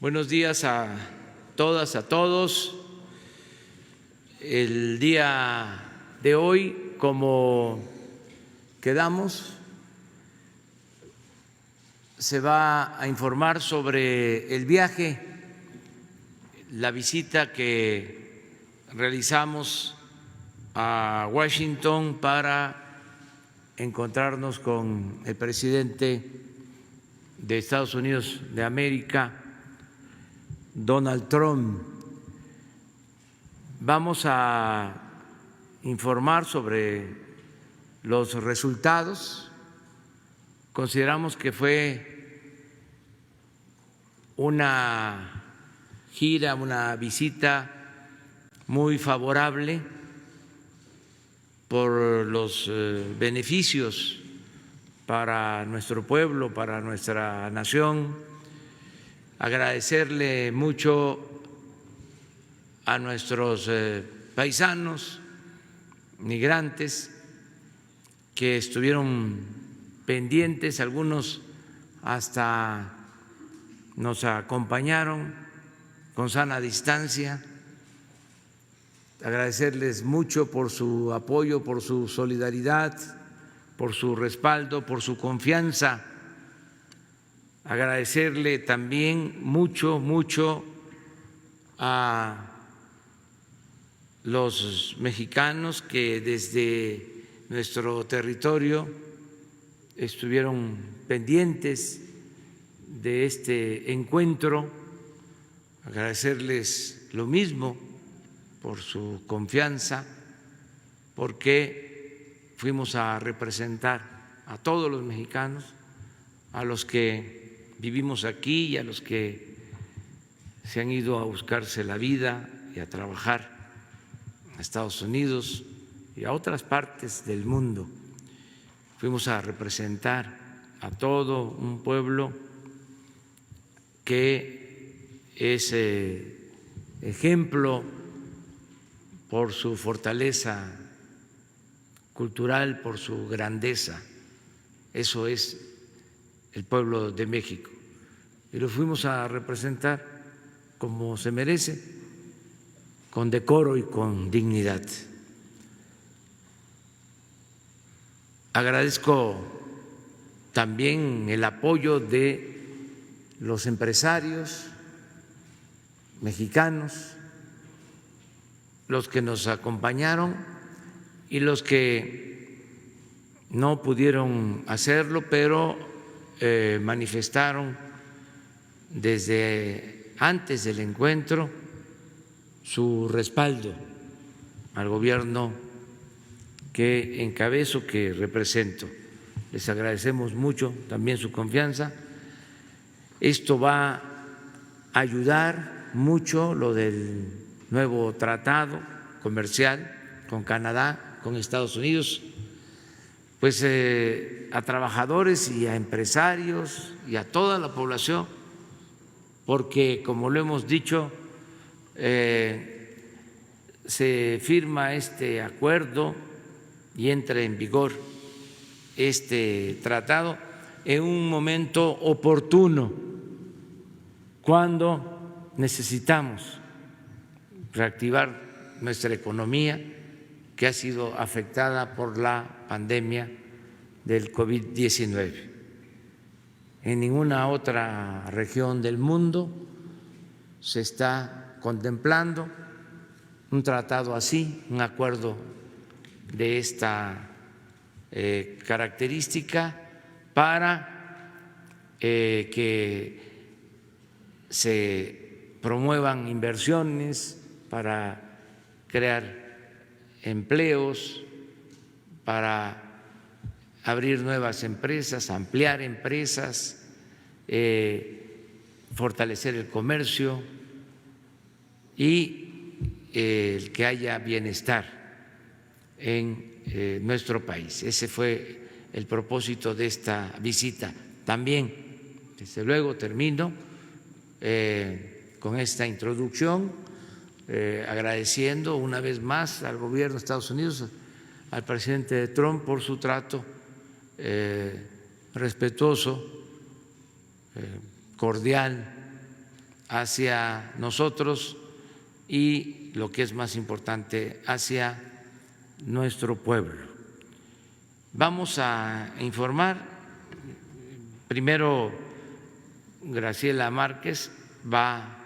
Buenos días a todas, a todos. El día de hoy, como quedamos, se va a informar sobre el viaje, la visita que realizamos a Washington para encontrarnos con el presidente de Estados Unidos de América, Donald Trump. Vamos a informar sobre los resultados. Consideramos que fue una gira, una visita muy favorable por los beneficios para nuestro pueblo, para nuestra nación. Agradecerle mucho a nuestros paisanos migrantes que estuvieron pendientes, algunos hasta nos acompañaron con sana distancia. Agradecerles mucho por su apoyo, por su solidaridad, por su respaldo, por su confianza. Agradecerle también mucho a los mexicanos que desde nuestro territorio estuvieron pendientes de este encuentro. Agradecerles lo mismo por su confianza, porque fuimos a representar a todos los mexicanos, a los que vivimos aquí y a los que se han ido a buscarse la vida y a trabajar a Estados Unidos y a otras partes del mundo. Fuimos a representar a todo un pueblo que es ejemplo por su fortaleza cultural, por su grandeza. Eso es el pueblo de México, y lo fuimos a representar como se merece, con decoro y con dignidad. Agradezco también el apoyo de los empresarios mexicanos, los que nos acompañaron y los que no pudieron hacerlo, pero manifestaron desde antes del encuentro su respaldo al gobierno que encabezo, que represento. Les agradecemos mucho también su confianza. Esto va a ayudar mucho, lo del nuevo tratado comercial con Canadá, con Estados Unidos, pues a trabajadores y a empresarios y a toda la población, porque como lo hemos dicho, se firma este acuerdo y entra en vigor este tratado en un momento oportuno, cuando necesitamos reactivar nuestra economía, que ha sido afectada por la pandemia del COVID-19. En ninguna otra región del mundo se está contemplando un tratado así, un acuerdo de esta característica, para que se promuevan inversiones, para crear empleos, para abrir nuevas empresas, ampliar empresas, fortalecer el comercio y el que haya bienestar en nuestro país. Ese fue el propósito de esta visita. También, desde luego, termino con esta introducción agradeciendo una vez más al gobierno de Estados Unidos, al presidente Trump, por su trato respetuoso, cordial hacia nosotros y, lo que es más importante, hacia nuestro pueblo. Vamos a informar. Primero, Graciela Márquez va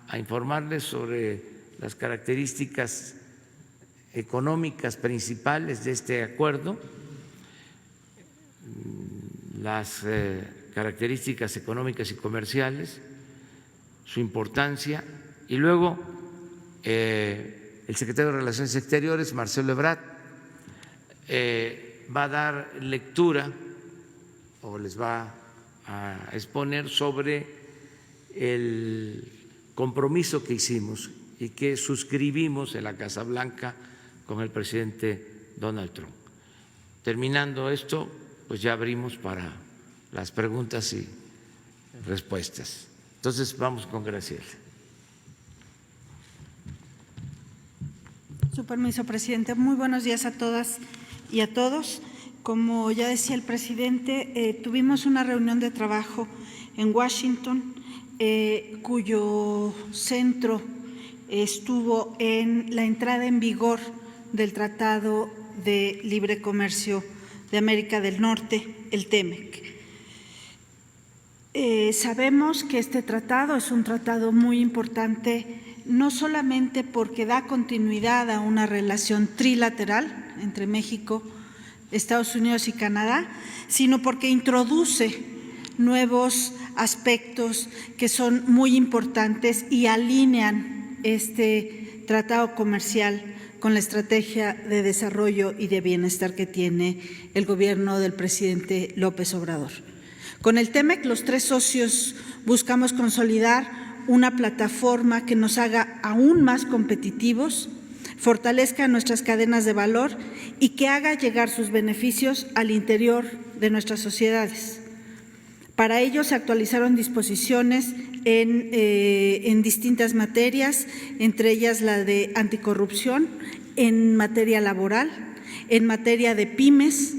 a informarles sobre las características económicas principales de este acuerdo, las características económicas y comerciales, su importancia, y luego el secretario de Relaciones Exteriores, Marcelo Ebrard, va a dar lectura o les va a exponer sobre el compromiso que hicimos y que suscribimos en la Casa Blanca con el presidente Donald Trump. Terminando esto, pues ya abrimos para las preguntas y respuestas. Entonces, vamos con Graciela. Su permiso, presidente. Muy buenos días a todas y a todos. Como ya decía el presidente, tuvimos una reunión de trabajo en Washington, cuyo centro estuvo en la entrada en vigor del Tratado de Libre Comercio de América del Norte, el TEMEC. Sabemos que este tratado es un tratado muy importante, no solamente porque da continuidad a una relación trilateral entre México, Estados Unidos y Canadá, sino porque introduce nuevos aspectos que son muy importantes y alinean este tratado comercial con la estrategia de desarrollo y de bienestar que tiene el gobierno del presidente López Obrador. Con el TEMEC, los tres socios buscamos consolidar una plataforma que nos haga aún más competitivos, fortalezca nuestras cadenas de valor y que haga llegar sus beneficios al interior de nuestras sociedades. Para ello se actualizaron disposiciones en distintas materias, entre ellas la de anticorrupción, en materia laboral, en materia de pymes,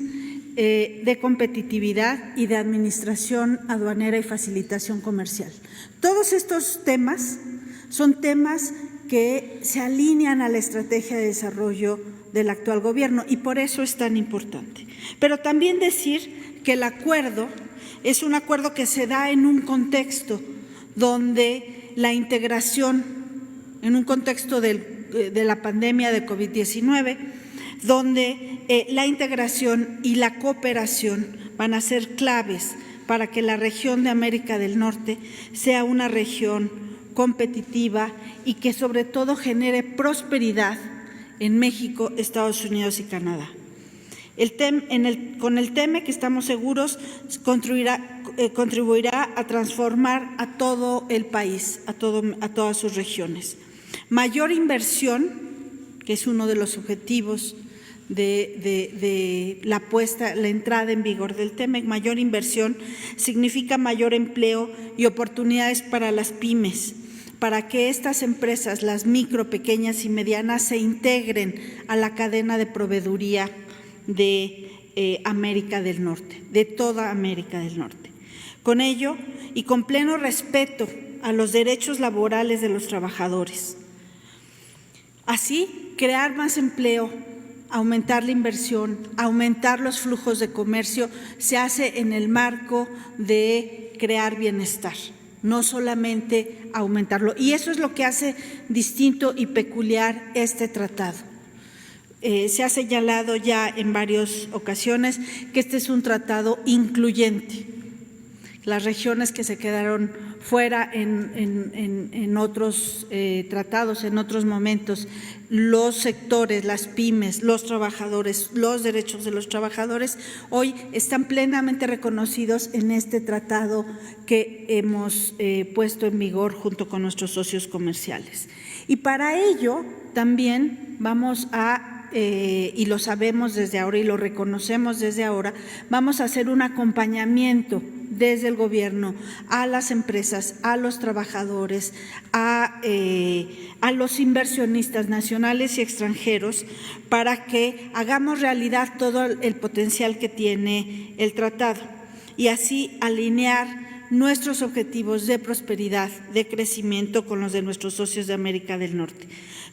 de competitividad y de administración aduanera y facilitación comercial. Todos estos temas son temas que se alinean a la estrategia de desarrollo del actual gobierno y por eso es tan importante. Pero también decir que el acuerdo es un acuerdo que se da en un contexto donde la integración, en un contexto de la pandemia de COVID-19, donde la integración y la cooperación van a ser claves para que la región de América del Norte sea una región competitiva y que sobre todo genere prosperidad en México, Estados Unidos y Canadá. Con el TEMEC estamos seguros contribuirá a transformar a todo el país, a todas sus regiones. Mayor inversión, que es uno de los objetivos de la entrada en vigor del TEMEC. Mayor inversión significa mayor empleo y oportunidades para las pymes, para que estas empresas, las micro, pequeñas y medianas, se integren a la cadena de proveeduría de América del Norte, de toda América del Norte. Con ello y con pleno respeto a los derechos laborales de los trabajadores. Así, crear más empleo, aumentar la inversión, aumentar los flujos de comercio, se hace en el marco de crear bienestar, no solamente aumentarlo. Y eso es lo que hace distinto y peculiar este tratado. Se ha señalado ya en varias ocasiones que este es un tratado incluyente. Las regiones que se quedaron fuera en otros tratados, en otros momentos, los sectores, las pymes, los trabajadores, los derechos de los trabajadores, hoy están plenamente reconocidos en este tratado que hemos puesto en vigor junto con nuestros socios comerciales. Y para ello también vamos a y lo sabemos desde ahora y lo reconocemos desde ahora, vamos a hacer un acompañamiento desde el gobierno a las empresas, a los trabajadores, a los inversionistas nacionales y extranjeros para que hagamos realidad todo el potencial que tiene el tratado y así alinear nuestros objetivos de prosperidad, de crecimiento con los de nuestros socios de América del Norte,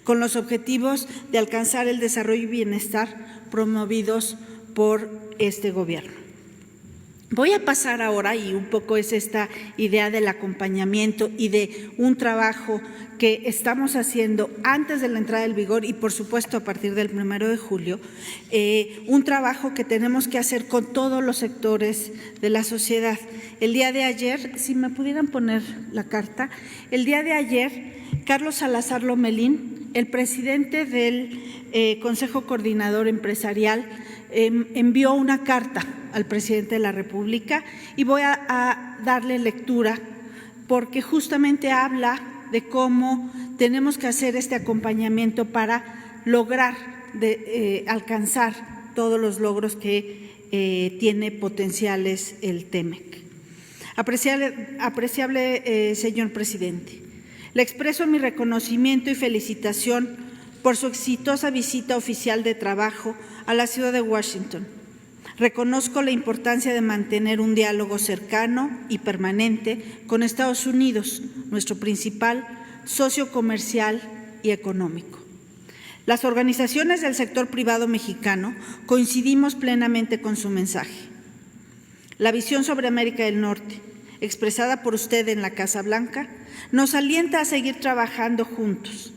con los objetivos de alcanzar el desarrollo y bienestar promovidos por este gobierno. Voy a pasar ahora, y un poco es esta idea del acompañamiento y de un trabajo que estamos haciendo antes de la entrada del vigor y por supuesto a partir del 1 de julio, un trabajo que tenemos que hacer con todos los sectores de la sociedad. El día de ayer, si me pudieran poner la carta, el día de ayer, Carlos Salazar Lomelín, el presidente del Consejo Coordinador Empresarial, envió una carta al presidente de la República y voy a darle lectura porque justamente habla de cómo tenemos que hacer este acompañamiento para lograr alcanzar todos los logros que tiene potenciales el TEMEC. Apreciable señor presidente, le expreso mi reconocimiento y felicitación por su exitosa visita oficial de trabajo a la ciudad de Washington. Reconozco la importancia de mantener un diálogo cercano y permanente con Estados Unidos, nuestro principal socio comercial y económico. Las organizaciones del sector privado mexicano coincidimos plenamente con su mensaje. La visión sobre América del Norte, expresada por usted en la Casa Blanca, nos alienta a seguir trabajando juntos.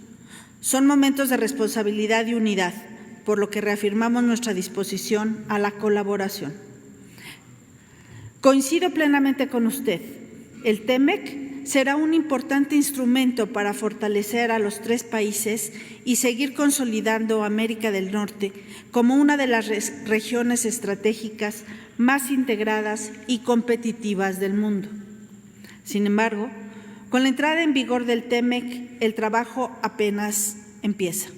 Son momentos de responsabilidad y unidad, por lo que reafirmamos nuestra disposición a la colaboración. Coincido plenamente con usted. El TEMEC será un importante instrumento para fortalecer a los tres países y seguir consolidando América del Norte como una de las regiones estratégicas más integradas y competitivas del mundo. Sin embargo, con la entrada en vigor del TEMEC, el trabajo apenas empieza.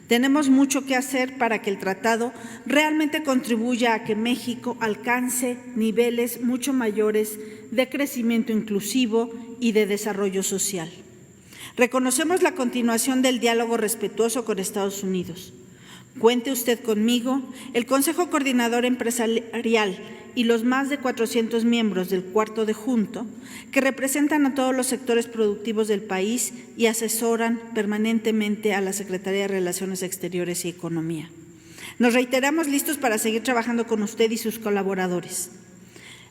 Tenemos mucho que hacer para que el tratado realmente contribuya a que México alcance niveles mucho mayores de crecimiento inclusivo y de desarrollo social. Reconocemos la continuación del diálogo respetuoso con Estados Unidos. Cuente usted conmigo, el Consejo Coordinador Empresarial y los más de 400 miembros del Cuarto de Junto, que representan a todos los sectores productivos del país y asesoran permanentemente a la Secretaría de Relaciones Exteriores y Economía. Nos reiteramos listos para seguir trabajando con usted y sus colaboradores.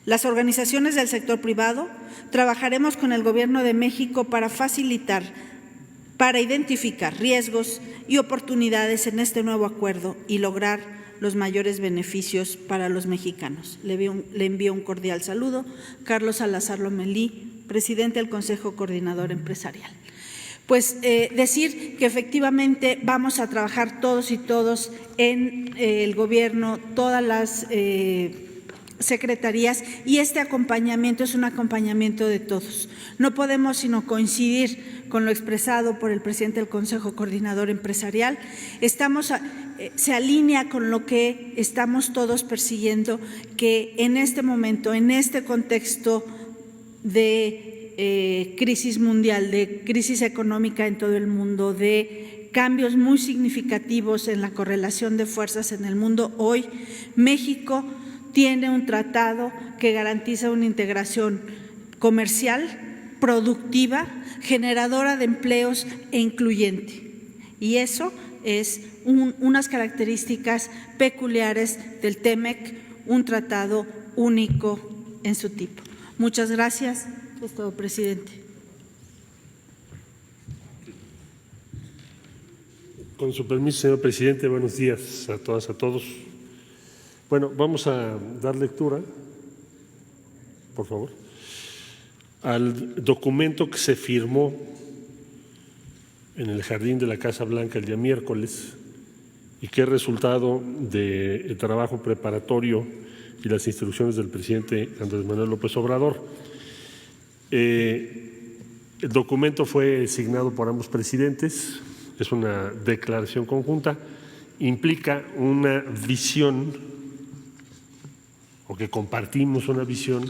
Las organizaciones del sector privado trabajaremos con el Gobierno de México para identificar riesgos y oportunidades en este nuevo acuerdo y lograr los mayores beneficios para los mexicanos. Le envío un cordial saludo. Carlos Salazar Lomelí, presidente del Consejo Coordinador Empresarial. Pues decir que efectivamente vamos a trabajar todos y todos en el gobierno, todas las secretarías, y este acompañamiento es un acompañamiento de todos. No podemos sino coincidir con lo expresado por el presidente del Consejo Coordinador Empresarial. Se alinea con lo que estamos todos persiguiendo, que en este momento, en este contexto de crisis mundial, de crisis económica en todo el mundo, de cambios muy significativos en la correlación de fuerzas en el mundo, hoy México tiene un tratado que garantiza una integración comercial, productiva, generadora de empleos e incluyente. Y eso es unas características peculiares del TEMEC, un tratado único en su tipo. Muchas gracias. Es todo, presidente. Con su permiso, señor presidente, buenos días a todas, a todos. Bueno, vamos a dar lectura, por favor, al documento que se firmó en el jardín de la Casa Blanca el día miércoles y que es resultado del trabajo preparatorio y las instrucciones del presidente Andrés Manuel López Obrador. El documento fue signado por ambos presidentes, es una declaración conjunta, implica una visión, o que compartimos una visión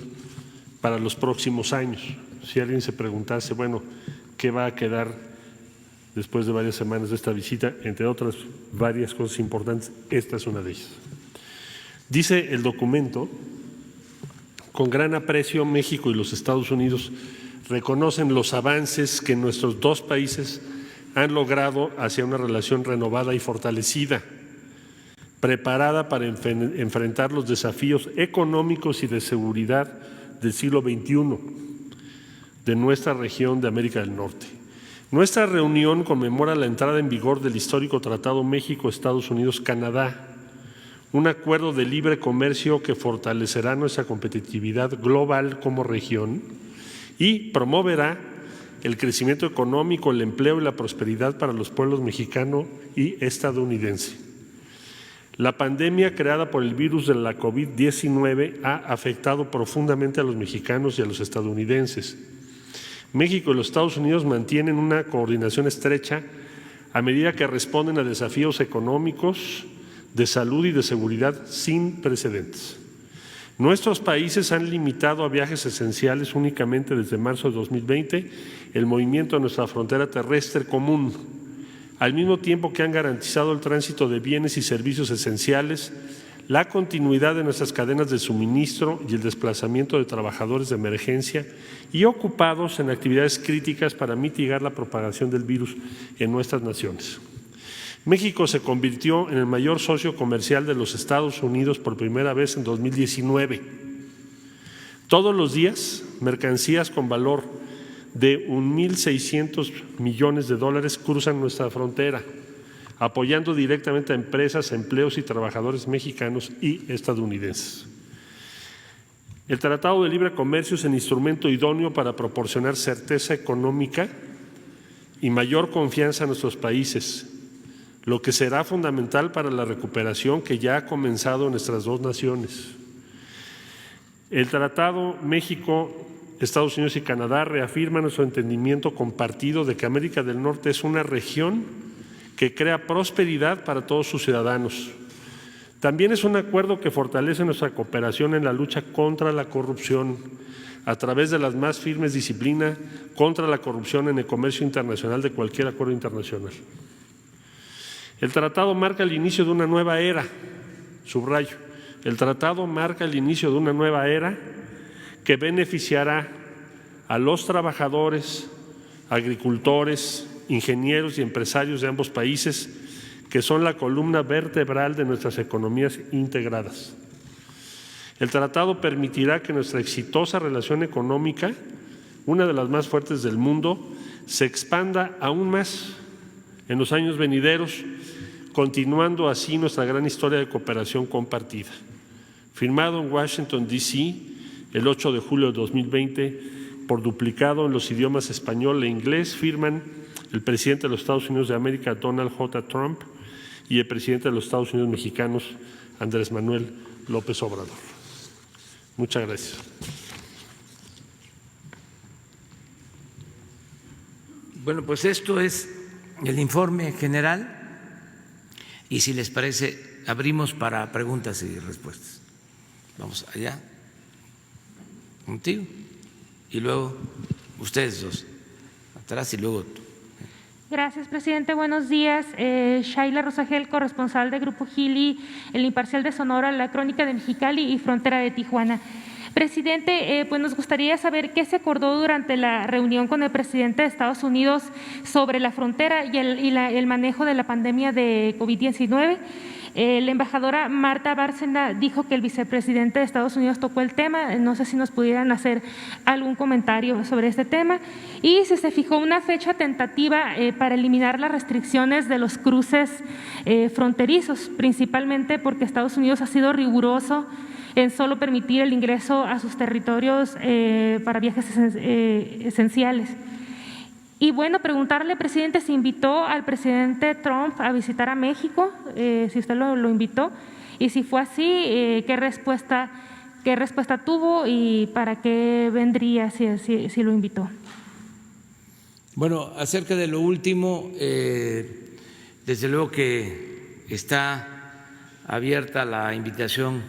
para los próximos años. Si alguien se preguntase, bueno, ¿qué va a quedar después de varias semanas de esta visita? Entre otras varias cosas importantes, esta es una de ellas. Dice el documento, con gran aprecio, México y los Estados Unidos reconocen los avances que nuestros dos países han logrado hacia una relación renovada y fortalecida, preparada para enfrentar los desafíos económicos y de seguridad del siglo XXI de nuestra región de América del Norte. Nuestra reunión conmemora la entrada en vigor del histórico Tratado México-Estados Unidos-Canadá, un acuerdo de libre comercio que fortalecerá nuestra competitividad global como región y promoverá el crecimiento económico, el empleo y la prosperidad para los pueblos mexicano y estadounidense. La pandemia creada por el virus de la COVID-19 ha afectado profundamente a los mexicanos y a los estadounidenses. México y los Estados Unidos mantienen una coordinación estrecha a medida que responden a desafíos económicos, de salud y de seguridad sin precedentes. Nuestros países han limitado a viajes esenciales únicamente desde marzo de 2020 el movimiento de nuestra frontera terrestre común, al mismo tiempo que han garantizado el tránsito de bienes y servicios esenciales, la continuidad de nuestras cadenas de suministro y el desplazamiento de trabajadores de emergencia y ocupados en actividades críticas para mitigar la propagación del virus en nuestras naciones. México se convirtió en el mayor socio comercial de los Estados Unidos por primera vez en 2019. Todos los días, mercancías con valor de 1.600 millones de dólares cruzan nuestra frontera, apoyando directamente a empresas, empleos y trabajadores mexicanos y estadounidenses. El Tratado de Libre Comercio es el instrumento idóneo para proporcionar certeza económica y mayor confianza a nuestros países, lo que será fundamental para la recuperación que ya ha comenzado en nuestras dos naciones. El Tratado México, Estados Unidos y Canadá reafirma nuestro entendimiento compartido de que América del Norte es una región que crea prosperidad para todos sus ciudadanos. También es un acuerdo que fortalece nuestra cooperación en la lucha contra la corrupción a través de las más firmes disciplinas contra la corrupción en el comercio internacional de cualquier acuerdo internacional. El tratado marca el inicio de una nueva era, subrayo, el tratado marca el inicio de una nueva era que beneficiará a los trabajadores, agricultores, ingenieros y empresarios de ambos países, que son la columna vertebral de nuestras economías integradas. El tratado permitirá que nuestra exitosa relación económica, una de las más fuertes del mundo, se expanda aún más en los años venideros, continuando así nuestra gran historia de cooperación compartida. Firmado en Washington, D.C., el 8 de julio de 2020, por duplicado en los idiomas español e inglés, firman el presidente de los Estados Unidos de América, Donald J. Trump, y el presidente de los Estados Unidos mexicanos, Andrés Manuel López Obrador. Muchas gracias. Bueno, pues esto es el informe general y si les parece, abrimos para preguntas y respuestas. Vamos allá, contigo, y luego ustedes dos, atrás y luego tú. Gracias, presidente. Buenos días. Shaila Rosagel, corresponsal de Grupo Gili, El Imparcial de Sonora, La Crónica de Mexicali y Frontera de Tijuana. Presidente, pues nos gustaría saber qué se acordó durante la reunión con el presidente de Estados Unidos sobre la frontera y el manejo de la pandemia de COVID-19. La embajadora Marta Bárcena dijo que el vicepresidente de Estados Unidos tocó el tema. No sé si nos pudieran hacer algún comentario sobre este tema. Y si se fijó una fecha tentativa para eliminar las restricciones de los cruces fronterizos, principalmente porque Estados Unidos ha sido riguroso en solo permitir el ingreso a sus territorios para viajes esenciales. Y bueno, preguntarle, presidente, si invitó al presidente Trump a visitar a México, si usted lo invitó, y si fue así, qué respuesta tuvo y para qué vendría si lo invitó. Bueno, acerca de lo último, desde luego que está abierta la invitación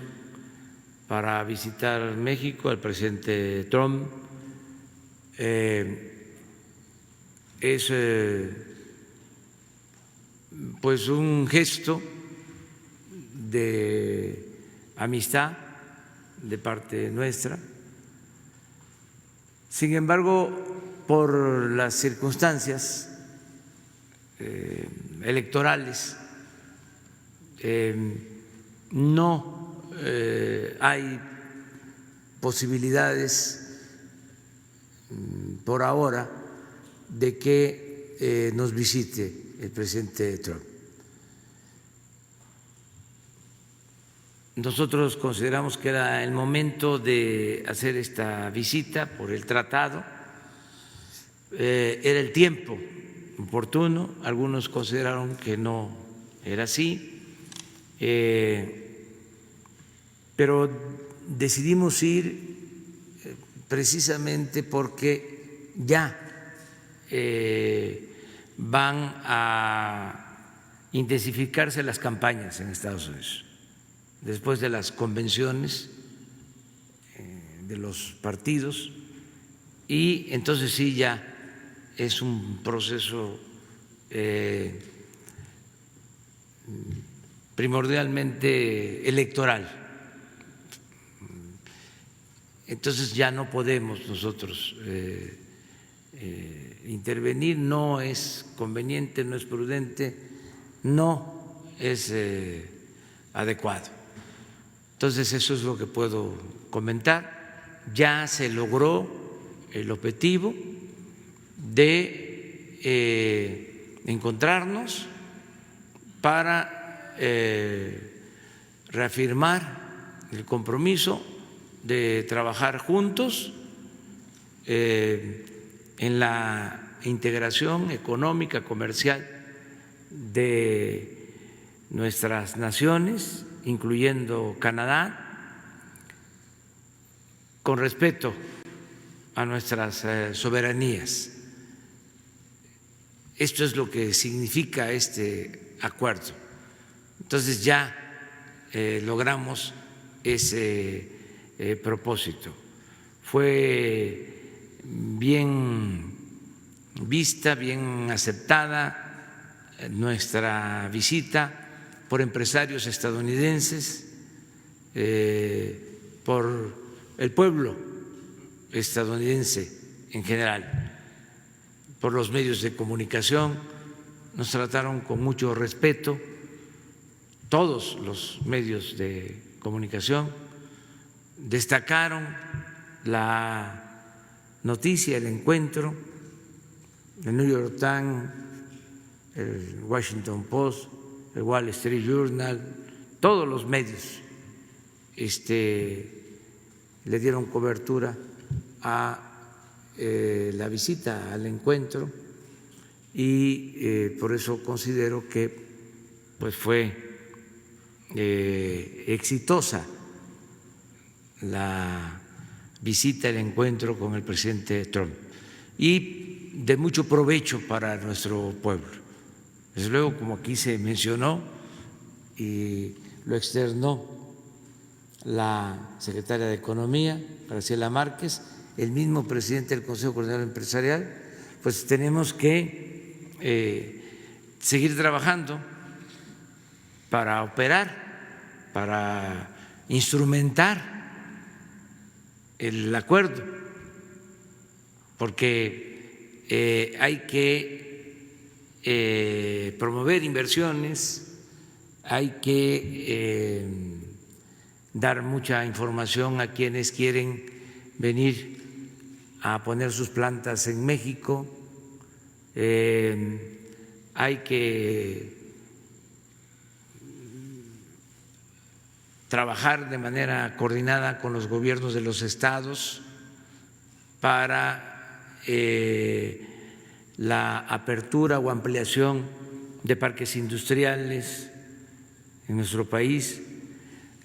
para visitar México al presidente Trump. Es pues un gesto de amistad de parte nuestra Sin embargo, por las circunstancias electorales, no hay posibilidades por ahora de que nos visite el presidente Trump. Nosotros consideramos que era el momento de hacer esta visita por el tratado, era el tiempo oportuno, algunos consideraron que no era así, pero decidimos ir precisamente porque ya van a intensificarse las campañas en Estados Unidos. Después de las convenciones de los partidos, y entonces sí ya es un proceso primordialmente electoral. Entonces ya no podemos nosotros intervenir, no es conveniente, no es prudente, no es adecuado. Entonces eso es lo que puedo comentar. Ya se logró el objetivo de encontrarnos para reafirmar el compromiso de trabajar juntos en la integración económica, comercial de nuestras naciones, incluyendo Canadá, con respeto a nuestras soberanías. Esto es lo que significa este acuerdo. Entonces ya logramos ese propósito. Fue bien vista, bien aceptada nuestra visita por empresarios estadounidenses, por el pueblo estadounidense en general, por los medios de comunicación. Nos trataron con mucho respeto, todos los medios de comunicación destacaron la noticia, el encuentro, el New York Times, el Washington Post, el Wall Street Journal, todos los medios le dieron cobertura a la visita, al encuentro, y por eso considero que pues fue exitosa la visita, el encuentro con el presidente Trump, y de mucho provecho para nuestro pueblo. Desde luego, como aquí se mencionó y lo externó la secretaria de Economía, Graciela Márquez, el mismo presidente del Consejo Coordinador Empresarial, pues tenemos que seguir trabajando para operar, para instrumentar el acuerdo, porque hay que promover inversiones, hay que dar mucha información a quienes quieren venir a poner sus plantas en México, hay que trabajar de manera coordinada con los gobiernos de los estados para la apertura o ampliación de parques industriales en nuestro país.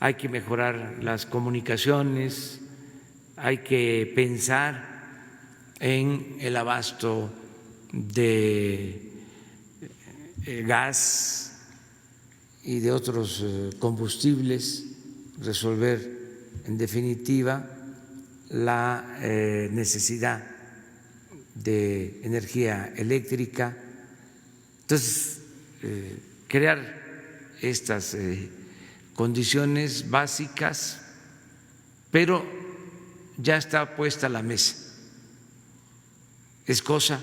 Hay que mejorar las comunicaciones, hay que pensar en el abasto de gas y de otros combustibles, resolver en definitiva la necesidad de energía eléctrica. Entonces, crear estas condiciones básicas, pero ya está puesta la mesa es cosa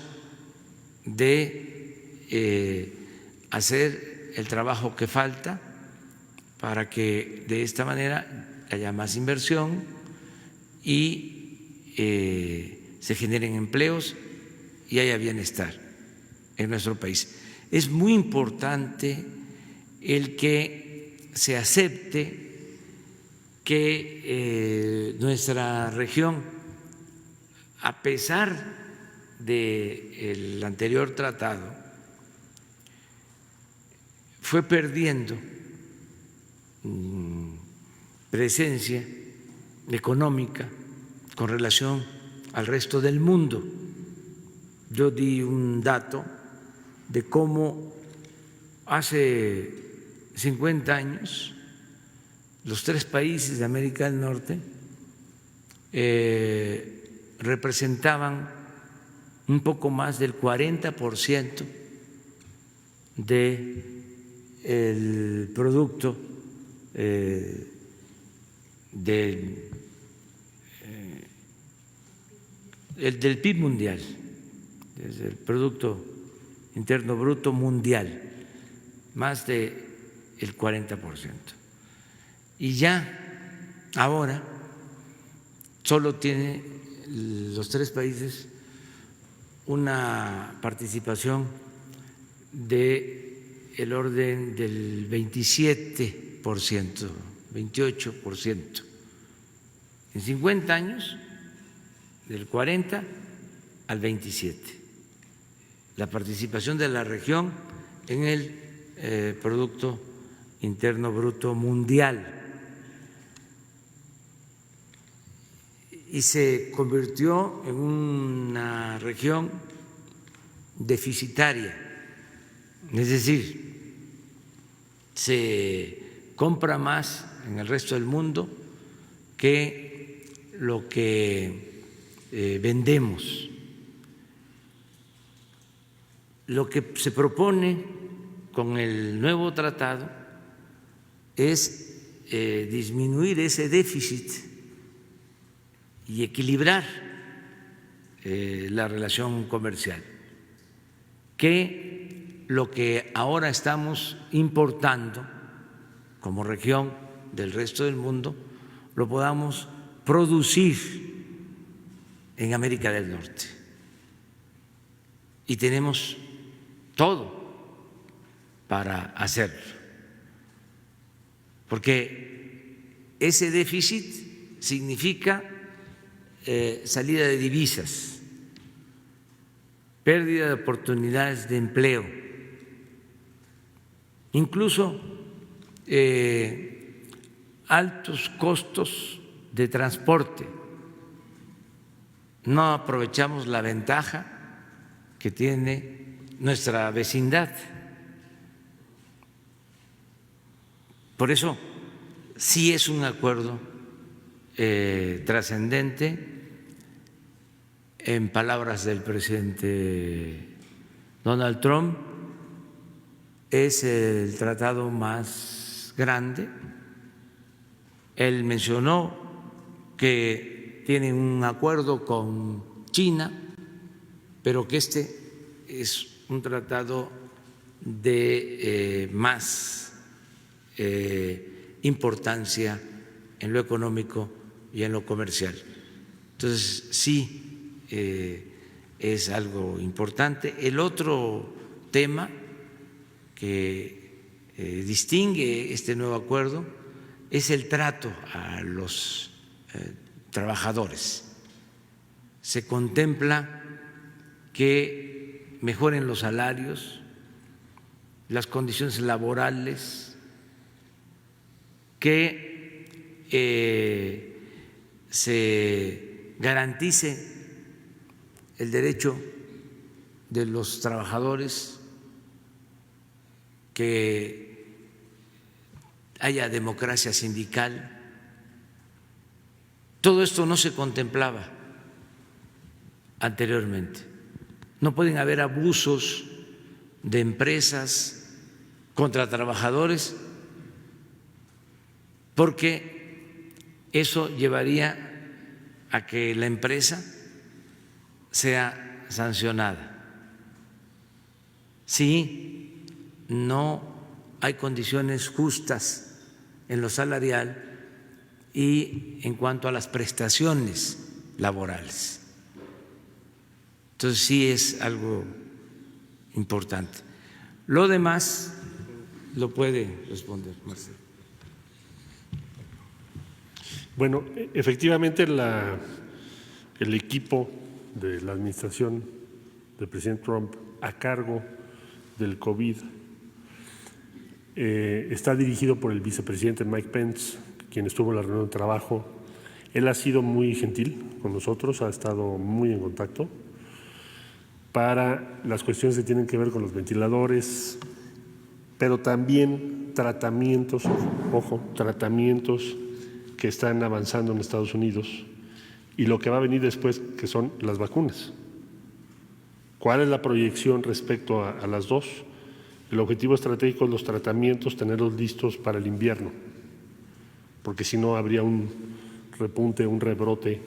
de hacer el trabajo que falta para que de esta manera haya más inversión y se generen empleos y haya bienestar en nuestro país. Es muy importante el que se acepte que nuestra región, a pesar del anterior tratado, fue perdiendo presencia económica con relación al resto del mundo. Yo di un dato de cómo hace 50 años los 3 países de América del Norte representaban un poco más del 40% del producto del PIB mundial, el Producto Interno Bruto mundial, más del 40%. Y ya ahora solo tiene los 3 países una participación del orden del 27%, 28%. En 50 años, del 40 al 27%, la participación de la región en el Producto Interno Bruto mundial. Y se convirtió en una región deficitaria, es decir, se compra más en el resto del mundo que lo que vendemos. Lo que se propone con el nuevo tratado es disminuir ese déficit y equilibrar la relación comercial, que lo que ahora estamos importando como región del resto del mundo lo podamos producir en América del Norte. Y tenemos todo para hacerlo, porque ese déficit significa salida de divisas, pérdida de oportunidades de empleo, incluso altos costos de transporte. No aprovechamos la ventaja que tiene nuestra vecindad. Por eso sí es un acuerdo trascendente. En palabras del presidente Donald Trump, es el tratado más grande. Él mencionó que tienen un acuerdo con China, pero que este es un tratado de más importancia en lo económico y en lo comercial. Entonces, sí, es algo importante. El otro tema que distingue este nuevo acuerdo es el trato a los trabajadores. Se contempla que mejoren los salarios, las condiciones laborales, que se garantice el derecho de los trabajadores, que haya democracia sindical. Todo esto no se contemplaba anteriormente. No pueden haber abusos de empresas contra trabajadores, porque eso llevaría a que la empresa sea sancionada. Si no hay condiciones justas en lo salarial y en cuanto a las prestaciones laborales. Entonces sí es algo importante. Lo demás lo puede responder Marcelo. Bueno, efectivamente el equipo de la administración del presidente Trump a cargo del COVID está dirigido por el vicepresidente Mike Pence, quien estuvo en la reunión de trabajo. Él ha sido muy gentil con nosotros, ha estado muy en contacto para las cuestiones que tienen que ver con los ventiladores, pero también tratamientos, tratamientos que están avanzando en Estados Unidos y lo que va a venir después, que son las vacunas. ¿Cuál es la proyección respecto a las dos? El objetivo estratégico es los tratamientos, tenerlos listos para el invierno, porque si no habría un repunte, un rebrote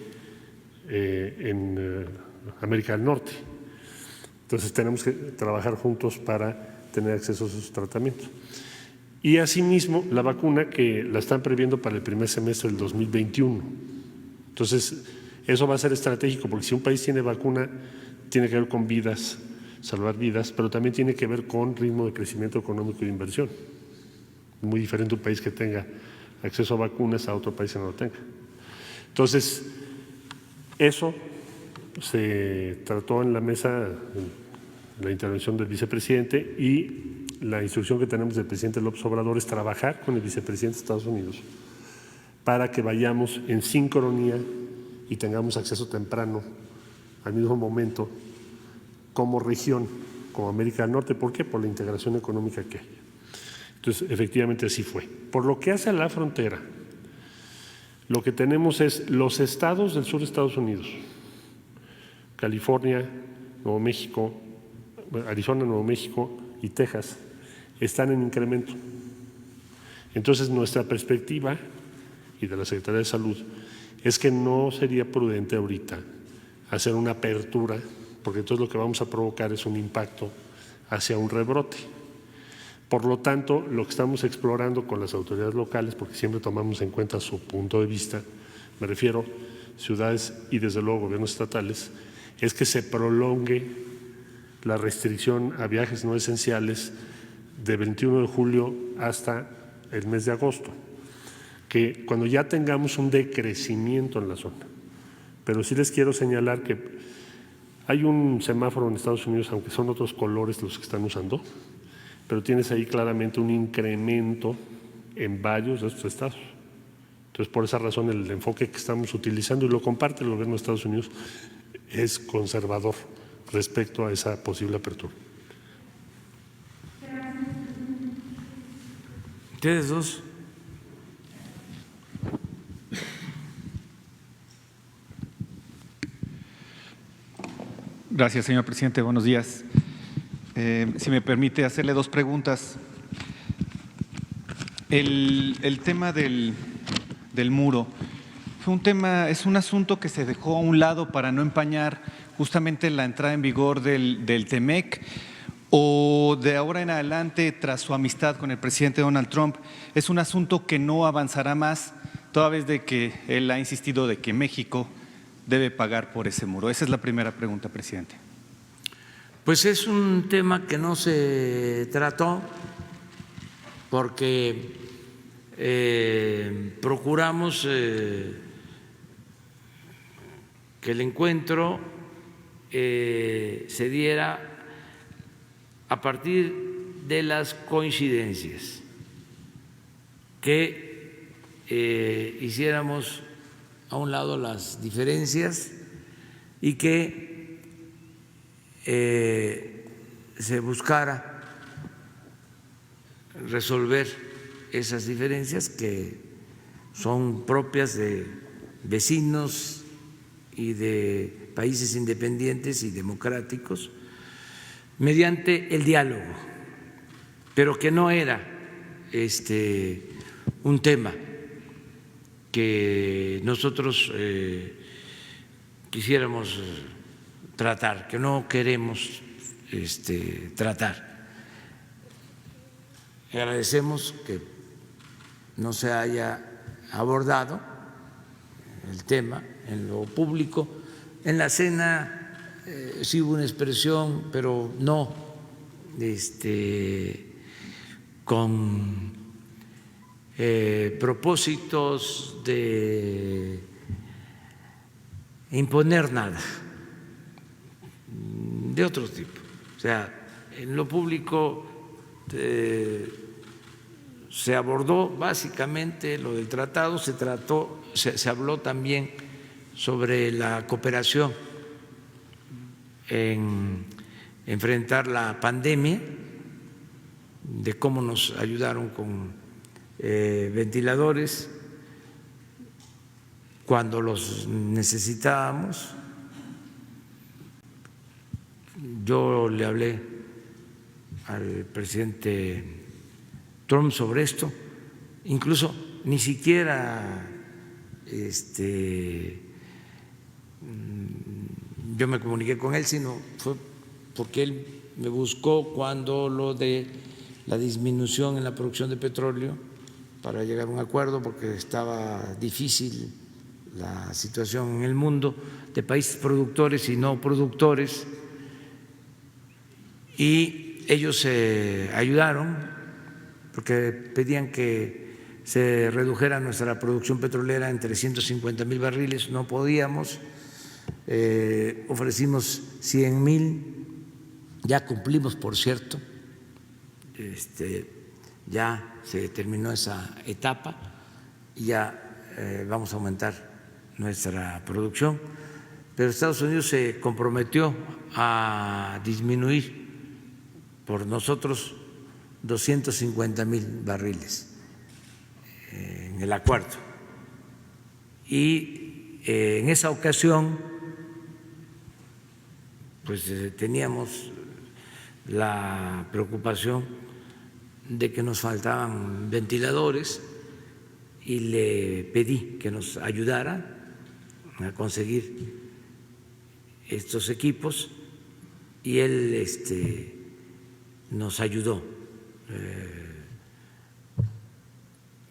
en América del Norte. Entonces tenemos que trabajar juntos para tener acceso a esos tratamientos. Y asimismo la vacuna que la están previendo para el primer semestre del 2021. Entonces eso va a ser estratégico, porque si un país tiene vacuna, tiene que ver con vidas, salvar vidas, pero también tiene que ver con ritmo de crecimiento económico y de inversión. Muy diferente un país que tenga acceso a vacunas a otro país que no lo tenga. Entonces, eso se trató en la mesa, en la intervención del vicepresidente, y la instrucción que tenemos del presidente López Obrador es trabajar con el vicepresidente de Estados Unidos para que vayamos en sincronía y tengamos acceso temprano al mismo momento como región, como América del Norte. ¿Por qué? Por la integración económica que hay. Entonces, efectivamente así fue. Por lo que hace a la frontera, lo que tenemos es los estados del sur de Estados Unidos, California, Nuevo México, Arizona, Nuevo México y Texas, están en incremento. Entonces, nuestra perspectiva y de la Secretaría de Salud es que no sería prudente ahorita hacer una apertura, porque entonces lo que vamos a provocar es un impacto hacia un rebrote. Por lo tanto, lo que estamos explorando con las autoridades locales, porque siempre tomamos en cuenta su punto de vista, me refiero ciudades y desde luego gobiernos estatales, es que se prolongue la restricción a viajes no esenciales de 21 de julio hasta el mes de agosto, que cuando ya tengamos un decrecimiento en la zona. Pero sí les quiero señalar que hay un semáforo en Estados Unidos, aunque son otros colores los que están usando, pero tienes ahí claramente un incremento en varios de estos estados. Entonces, por esa razón, el enfoque que estamos utilizando, y lo comparte el gobierno de Estados Unidos, es conservador respecto a esa posible apertura. Ustedes dos. Gracias, señor presidente. Buenos días. Si me permite hacerle dos preguntas. El tema del muro fue es un asunto que se dejó a un lado para no empañar justamente la entrada en vigor del TEMEC, o de ahora en adelante, tras su amistad con el presidente Donald Trump, es un asunto que no avanzará más, toda vez de que él ha insistido de que México debe pagar por ese muro. Esa es la primera pregunta, presidente. Pues es un tema que no se trató porque procuramos que el encuentro se diera a partir de las coincidencias, que hiciéramos a un lado las diferencias y que se buscara resolver esas diferencias que son propias de vecinos y de países independientes y democráticos mediante el diálogo, pero que no era un tema que nosotros quisiéramos tratar, que no queremos tratar. Agradecemos que no se haya abordado el tema en lo público. En la cena sí hubo una expresión, pero no con propósitos de imponer nada de otro tipo. O sea, en lo público se abordó básicamente lo del tratado, se habló también sobre la cooperación en enfrentar la pandemia, de cómo nos ayudaron con ventiladores cuando los necesitábamos. Yo le hablé al presidente Trump sobre esto, incluso ni siquiera yo me comuniqué con él, sino fue porque él me buscó cuando lo de la disminución en la producción de petróleo para llegar a un acuerdo, porque estaba difícil la situación en el mundo de países productores y no productores, y ellos ayudaron porque pedían que se redujera nuestra producción petrolera en 350,000 barriles, no podíamos, ofrecimos 100,000, ya cumplimos, por cierto, ya se terminó esa etapa y ya vamos a aumentar nuestra producción, pero Estados Unidos se comprometió a disminuir por nosotros 250,000 barriles en el acuerdo. Y en esa ocasión pues teníamos la preocupación de que nos faltaban ventiladores y le pedí que nos ayudara a conseguir estos equipos y él nos ayudó.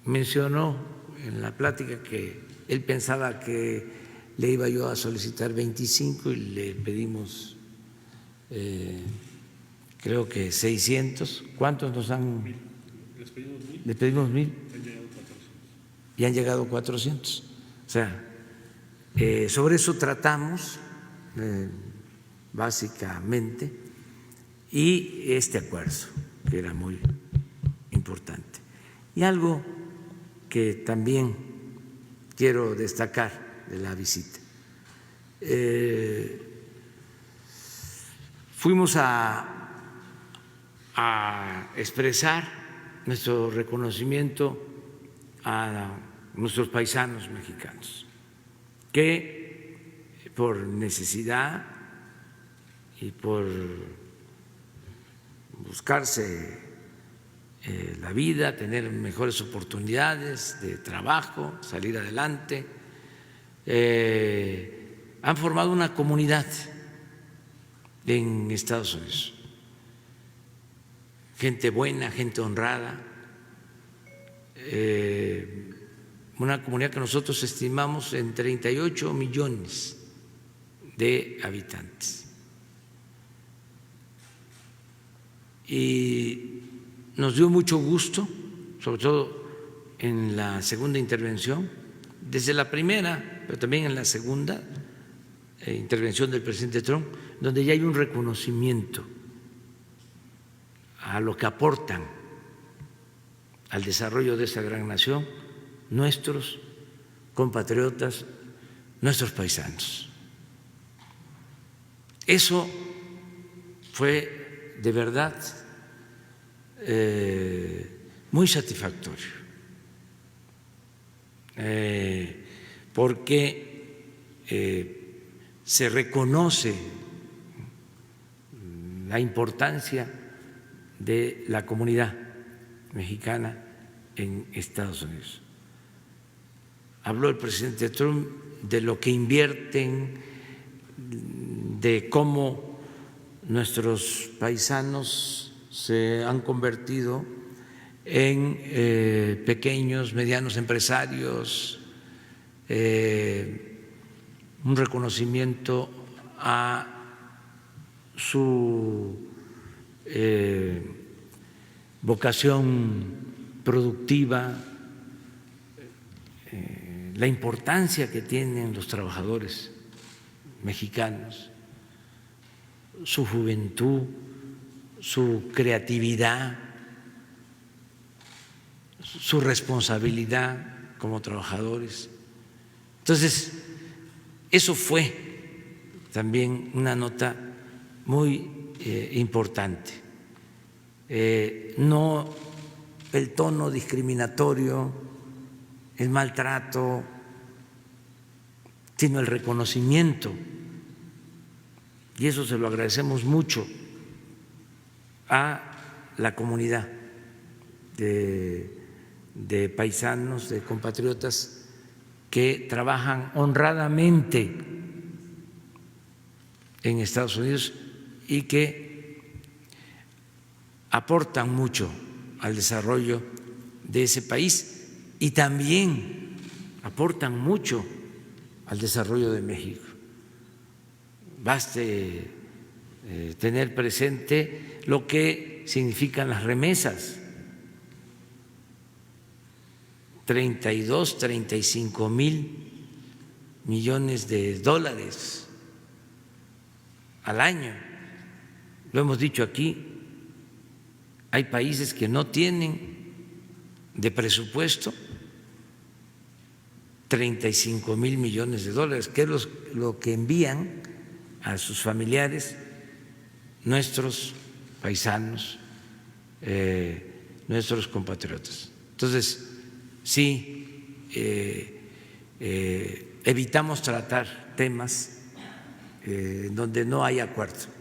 Mencionó en la plática que él pensaba que le iba yo a solicitar 25 y le pedimos creo que 600. ¿Cuántos nos han? Les pedimos 1,000 y han llegado 400. O sea, sobre eso tratamos básicamente, y este acuerdo que era muy importante. Y algo que también quiero destacar de la visita. Fuimos a expresar nuestro reconocimiento a nuestros paisanos mexicanos que por necesidad y por buscarse la vida, tener mejores oportunidades de trabajo, salir adelante, han formado una comunidad en Estados Unidos. Gente buena, gente honrada, una comunidad que nosotros estimamos en 38 millones de habitantes. Y nos dio mucho gusto, sobre todo en la segunda intervención, desde la primera, pero también en la segunda intervención del presidente Trump, donde ya hay un reconocimiento a lo que aportan al desarrollo de esa gran nación nuestros compatriotas, nuestros paisanos. Eso fue de verdad muy satisfactorio, porque se reconoce la importancia de la comunidad mexicana en Estados Unidos. Habló el presidente Trump de lo que invierten, de cómo nuestros paisanos se han convertido en pequeños, medianos empresarios, un reconocimiento a su vocación productiva, la importancia que tienen los trabajadores mexicanos, su juventud, su creatividad, su responsabilidad como trabajadores. Entonces, eso fue también una nota muy importante. No el tono discriminatorio, el maltrato, sino el reconocimiento. Y eso se lo agradecemos mucho a la comunidad de paisanos, de compatriotas que trabajan honradamente en Estados Unidos y que aportan mucho al desarrollo de ese país y también aportan mucho al desarrollo de México. Baste tener presente lo que significan las remesas. 32, 35 mil millones de dólares al año. Lo hemos dicho aquí, hay países que no tienen de presupuesto 35 mil millones de dólares, que es lo que envían a sus familiares nuestros paisanos, nuestros compatriotas. Entonces, sí, evitamos tratar temas donde no hay acuerdo.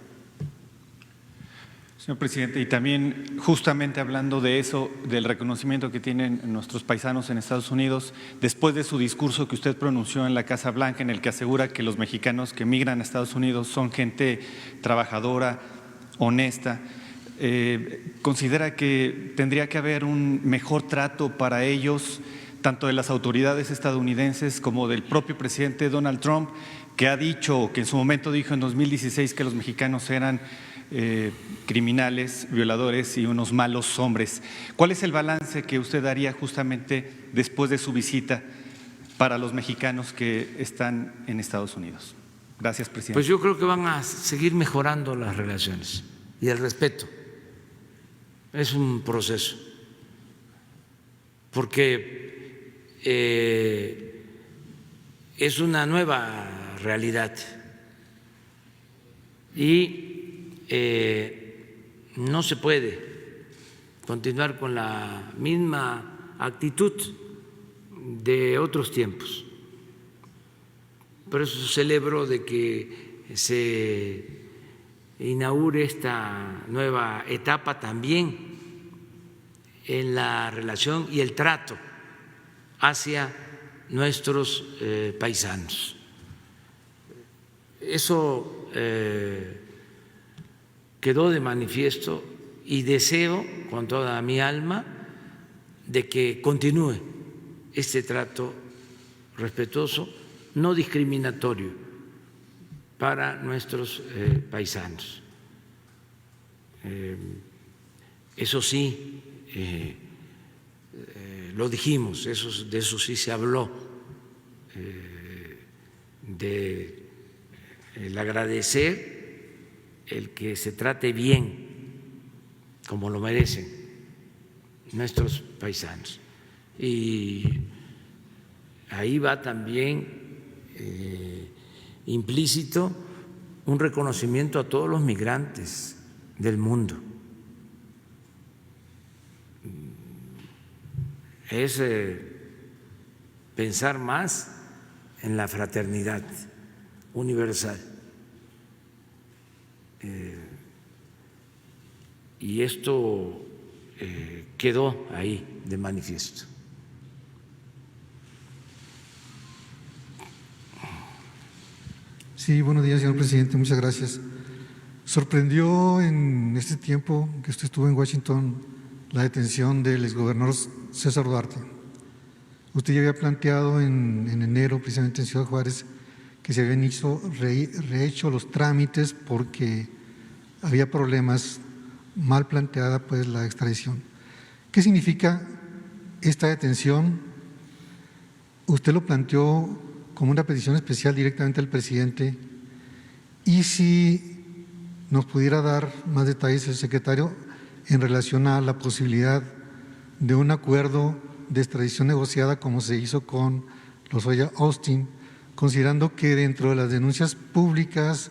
Señor presidente, y también justamente hablando de eso, del reconocimiento que tienen nuestros paisanos en Estados Unidos, después de su discurso que usted pronunció en la Casa Blanca, en el que asegura que los mexicanos que migran a Estados Unidos son gente trabajadora, honesta, ¿considera que tendría que haber un mejor trato para ellos, tanto de las autoridades estadounidenses como del propio presidente Donald Trump, que ha dicho, que en su momento dijo en 2016 que los mexicanos eran criminales, violadores y unos malos hombres? ¿Cuál es el balance que usted daría justamente después de su visita para los mexicanos que están en Estados Unidos? Gracias, presidente. Pues yo creo que van a seguir mejorando las relaciones y el respeto. Es un proceso, porque es una nueva realidad y no se puede continuar con la misma actitud de otros tiempos. Por eso celebro de que se inaugure esta nueva etapa también en la relación y el trato hacia nuestros paisanos. Eso quedó de manifiesto y deseo con toda mi alma de que continúe este trato respetuoso, no discriminatorio para nuestros paisanos. Eso sí, lo dijimos, de eso sí se habló, de el agradecer el que se trate bien, como lo merecen nuestros paisanos. Y ahí va también implícito un reconocimiento a todos los migrantes del mundo. Es pensar más en la fraternidad universal. Y esto quedó ahí de manifiesto. Sí, buenos días, señor presidente. Muchas gracias. Sorprendió en este tiempo que usted estuvo en Washington la detención del exgobernador César Duarte. Usted ya había planteado en enero, precisamente en Ciudad Juárez, que se habían rehecho los trámites porque había problemas, mal planteada pues la extradición. ¿Qué significa esta detención? Usted lo planteó como una petición especial directamente al presidente, y si nos pudiera dar más detalles el secretario en relación a la posibilidad de un acuerdo de extradición negociada como se hizo con Lozoya Austin, considerando que dentro de las denuncias públicas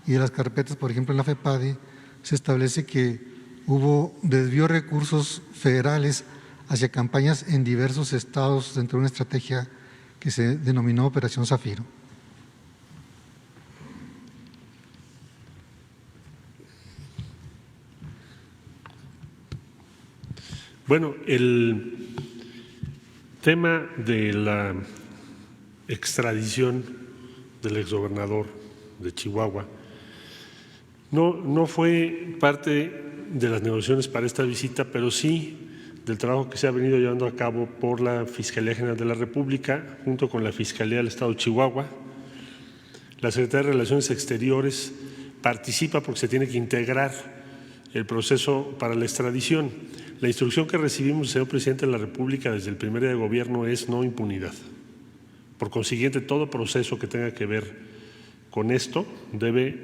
y de las carpetas, por ejemplo en la FEPADE, se establece que hubo desvío de recursos federales hacia campañas en diversos estados dentro de una estrategia que se denominó Operación Zafiro. Bueno, el tema de la extradición del exgobernador de Chihuahua no fue parte de las negociaciones para esta visita, pero sí del trabajo que se ha venido llevando a cabo por la Fiscalía General de la República, junto con la Fiscalía del Estado de Chihuahua. La Secretaría de Relaciones Exteriores participa porque se tiene que integrar el proceso para la extradición. La instrucción que recibimos del señor Presidente de la República desde el primer día de gobierno es no impunidad. Por consiguiente, todo proceso que tenga que ver con esto debe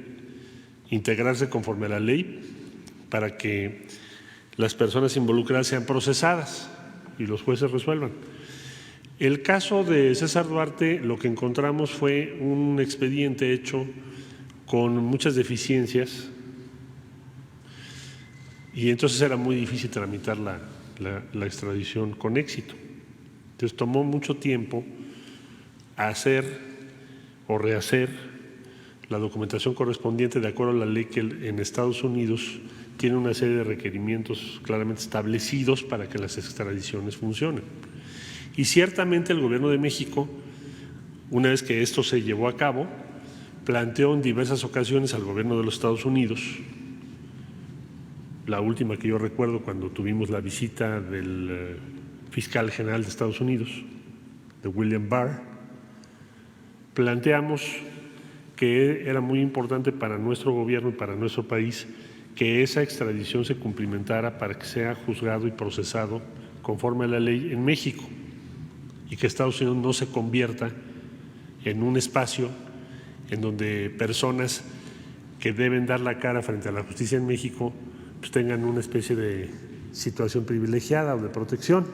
integrarse conforme a la ley para que las personas involucradas sean procesadas y los jueces resuelvan. El caso de César Duarte, lo que encontramos fue un expediente hecho con muchas deficiencias y entonces era muy difícil tramitar la extradición con éxito. Entonces tomó mucho tiempo hacer o rehacer la documentación correspondiente de acuerdo a la ley que en Estados Unidos tiene una serie de requerimientos claramente establecidos para que las extradiciones funcionen. Y ciertamente el Gobierno de México, una vez que esto se llevó a cabo, planteó en diversas ocasiones al Gobierno de los Estados Unidos, la última que yo recuerdo cuando tuvimos la visita del fiscal general de Estados Unidos, de William Barr, planteamos que era muy importante para nuestro gobierno y para nuestro país que esa extradición se cumplimentara para que sea juzgado y procesado conforme a la ley en México y que Estados Unidos no se convierta en un espacio en donde personas que deben dar la cara frente a la justicia en México pues tengan una especie de situación privilegiada o de protección.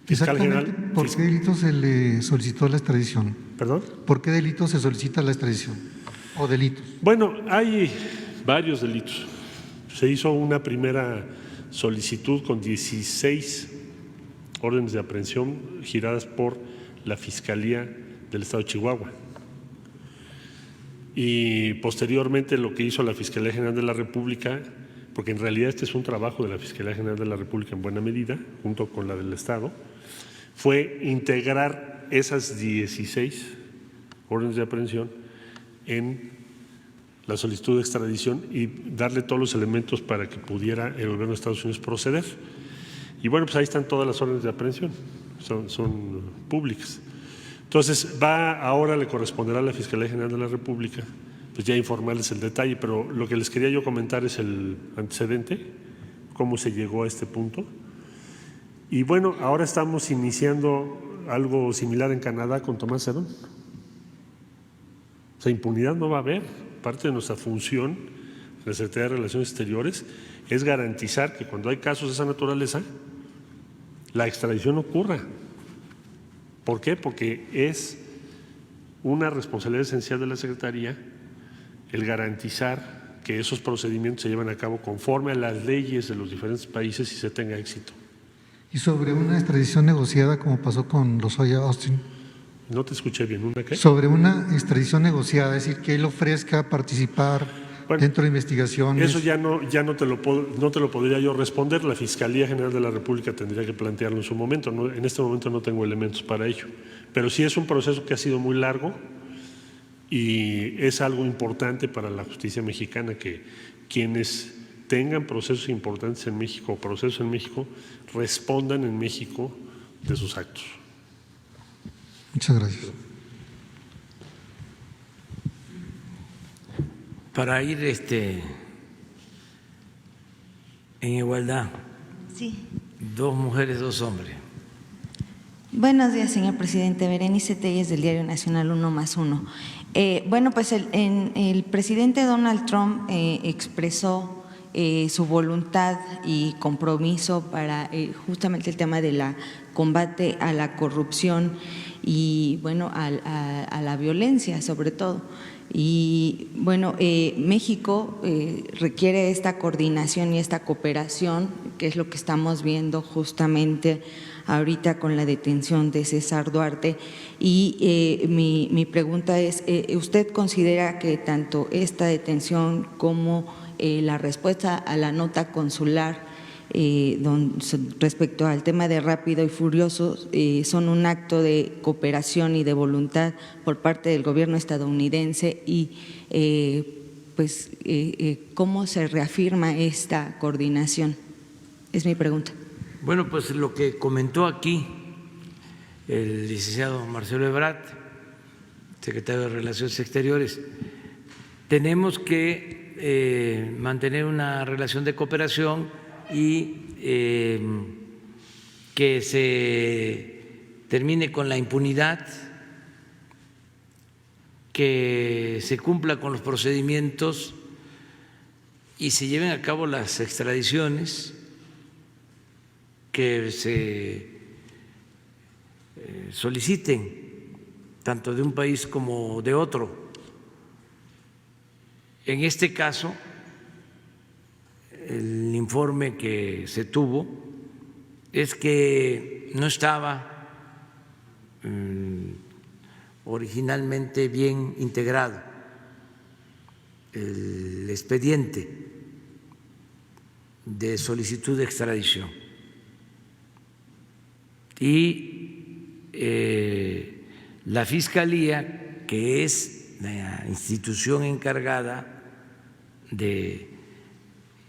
Fiscal Exactamente, general, ¿por qué delito se le solicitó la extradición? ¿Perdón? ¿Por qué delito se solicita la extradición? ¿O delitos? Bueno, hay varios delitos. Se hizo una primera solicitud con 16 órdenes de aprehensión giradas por la Fiscalía del Estado de Chihuahua. Y posteriormente lo que hizo la Fiscalía General de la República, porque en realidad este es un trabajo de la Fiscalía General de la República en buena medida, junto con la del Estado, fue integrar esas 16 órdenes de aprehensión en la solicitud de extradición y darle todos los elementos para que pudiera el gobierno de Estados Unidos proceder. Y bueno, pues ahí están todas las órdenes de aprehensión, son públicas. Entonces, ahora le corresponderá a la Fiscalía General de la República, pues ya informarles el detalle, pero lo que les quería yo comentar es el antecedente, cómo se llegó a este punto. Y bueno, ahora estamos iniciando algo similar en Canadá con Tomás Herón. O sea, impunidad no va a haber. Parte de nuestra función en la Secretaría de Relaciones Exteriores es garantizar que cuando hay casos de esa naturaleza, la extradición ocurra. ¿Por qué? Porque es una responsabilidad esencial de la Secretaría el garantizar que esos procedimientos se lleven a cabo conforme a las leyes de los diferentes países y se tenga éxito. ¿Y sobre una extradición negociada como pasó con Lozoya Austin? No te escuché bien, ¿una qué? Sobre una extradición negociada, es decir, que él ofrezca participar dentro de investigaciones. Eso ya no te lo podría yo responder. La Fiscalía General de la República tendría que plantearlo en su momento. En este momento no tengo elementos para ello. Pero sí es un proceso que ha sido muy largo y es algo importante para la justicia mexicana que quienes tengan procesos importantes en México o procesos en México respondan en México de sus actos. Muchas gracias. Para ir en igualdad, Sí. 2 mujeres, 2 hombres. Buenos días, señor presidente. Berenice Telles, del Diario Nacional 1+1. Bueno, pues el presidente Donald Trump expresó su voluntad y compromiso para justamente el tema de la combate a la corrupción y, bueno, a la violencia, sobre todo. Y bueno, México requiere esta coordinación y esta cooperación, que es lo que estamos viendo justamente ahorita con la detención de César Duarte. Y mi pregunta es, ¿usted considera que tanto esta detención como la respuesta a la nota consular respecto al tema de Rápido y Furioso son un acto de cooperación y de voluntad por parte del gobierno estadounidense y cómo se reafirma esta coordinación? Es mi pregunta. Bueno, pues lo que comentó aquí el licenciado Marcelo Ebrard, secretario de Relaciones Exteriores, tenemos que mantener una relación de cooperación y que se termine con la impunidad, que se cumpla con los procedimientos y se lleven a cabo las extradiciones, que se soliciten tanto de un país como de otro. En este caso, el informe que se tuvo es que no estaba originalmente bien integrado el expediente de solicitud de extradición y la Fiscalía, que es la institución encargada de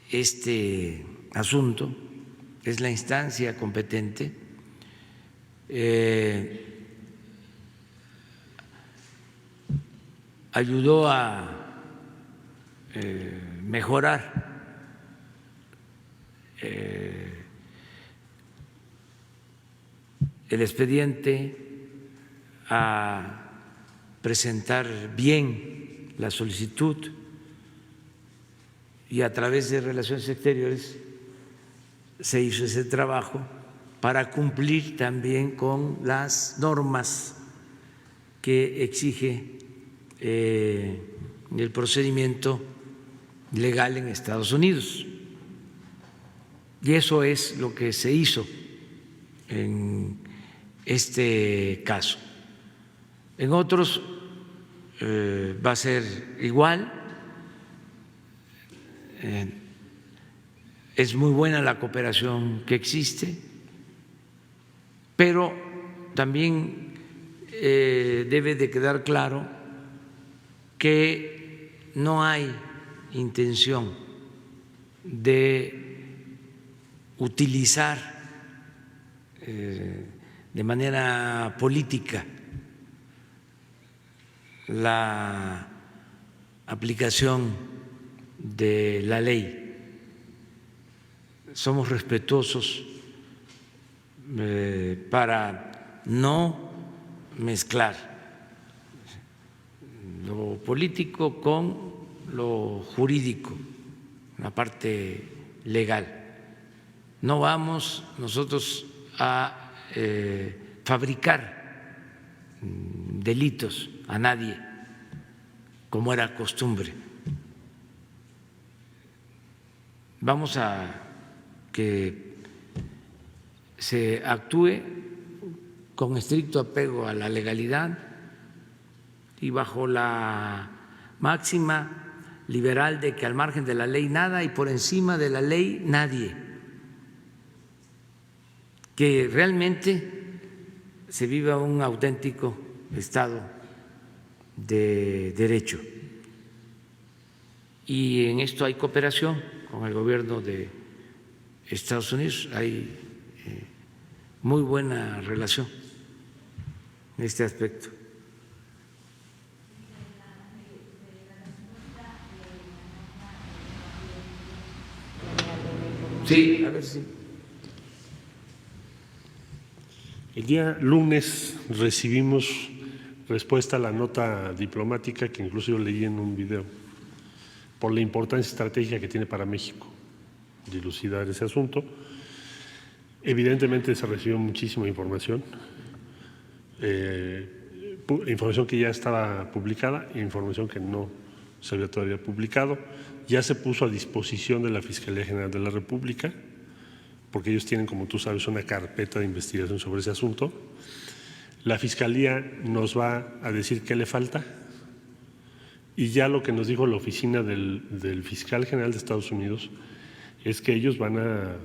este asunto, es la instancia competente, ayudó a mejorar el expediente, a presentar bien la solicitud y a través de Relaciones Exteriores se hizo ese trabajo para cumplir también con las normas que exige el procedimiento legal en Estados Unidos. Y eso es lo que se hizo en este caso. En otros va a ser igual. Es muy buena la cooperación que existe, pero también debe de quedar claro que no hay intención de utilizar de manera política la aplicación de la ley. Somos respetuosos para no mezclar lo político con lo jurídico, la parte legal. No vamos nosotros a fabricar delitos a nadie, como era costumbre. Vamos a que se actúe con estricto apego a la legalidad y bajo la máxima liberal de que al margen de la ley nada y por encima de la ley nadie. Que realmente se viva un auténtico Estado de derecho. Y en esto hay cooperación con el gobierno de Estados Unidos, hay muy buena relación en este aspecto. Sí, a ver si. El día lunes recibimos respuesta a la nota diplomática que incluso yo leí en un video por la importancia estratégica que tiene para México dilucidar ese asunto. Evidentemente se recibió muchísima información, información que ya estaba publicada e información que no se había todavía publicado. Ya se puso a disposición de la Fiscalía General de la República, porque ellos tienen, como tú sabes, una carpeta de investigación sobre ese asunto. La Fiscalía nos va a decir qué le falta y ya lo que nos dijo la oficina del Fiscal General de Estados Unidos es que ellos van a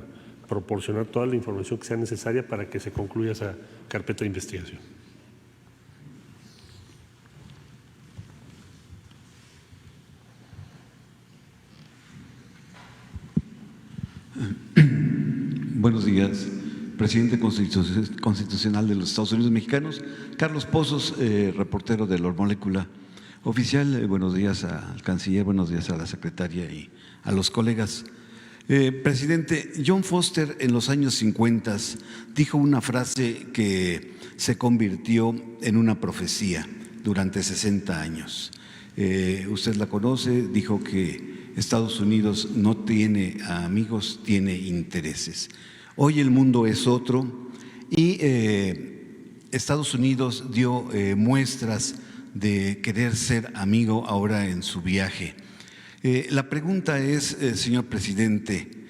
proporcionar toda la información que sea necesaria para que se concluya esa carpeta de investigación. Buenos días, presidente constitucional de los Estados Unidos mexicanos, Carlos Pozos, reportero de La Molécula. Oficial, buenos días al canciller, buenos días a la secretaria y a los colegas. Presidente, John Foster en los años 50 dijo una frase que se convirtió en una profecía durante 60 años. Usted la conoce, dijo que Estados Unidos no tiene amigos, tiene intereses. Hoy el mundo es otro y Estados Unidos dio muestras de querer ser amigo ahora en su viaje. La pregunta es, señor presidente,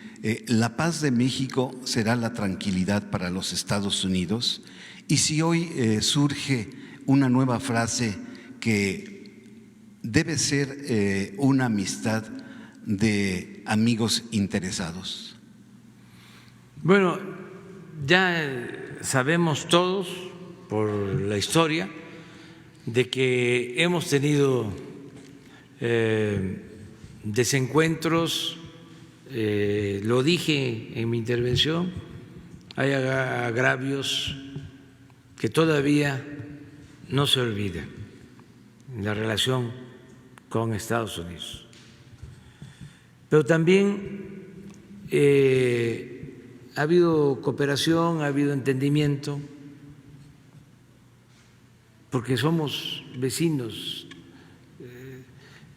¿la paz de México será la tranquilidad para los Estados Unidos? Y si hoy surge una nueva frase que debe ser una amistad de amigos interesados. Bueno, ya sabemos todos por la historia de que hemos tenido desencuentros, lo dije en mi intervención, hay agravios que todavía no se olvidan en la relación con Estados Unidos. Pero también ha habido cooperación, ha habido entendimiento, porque somos vecinos.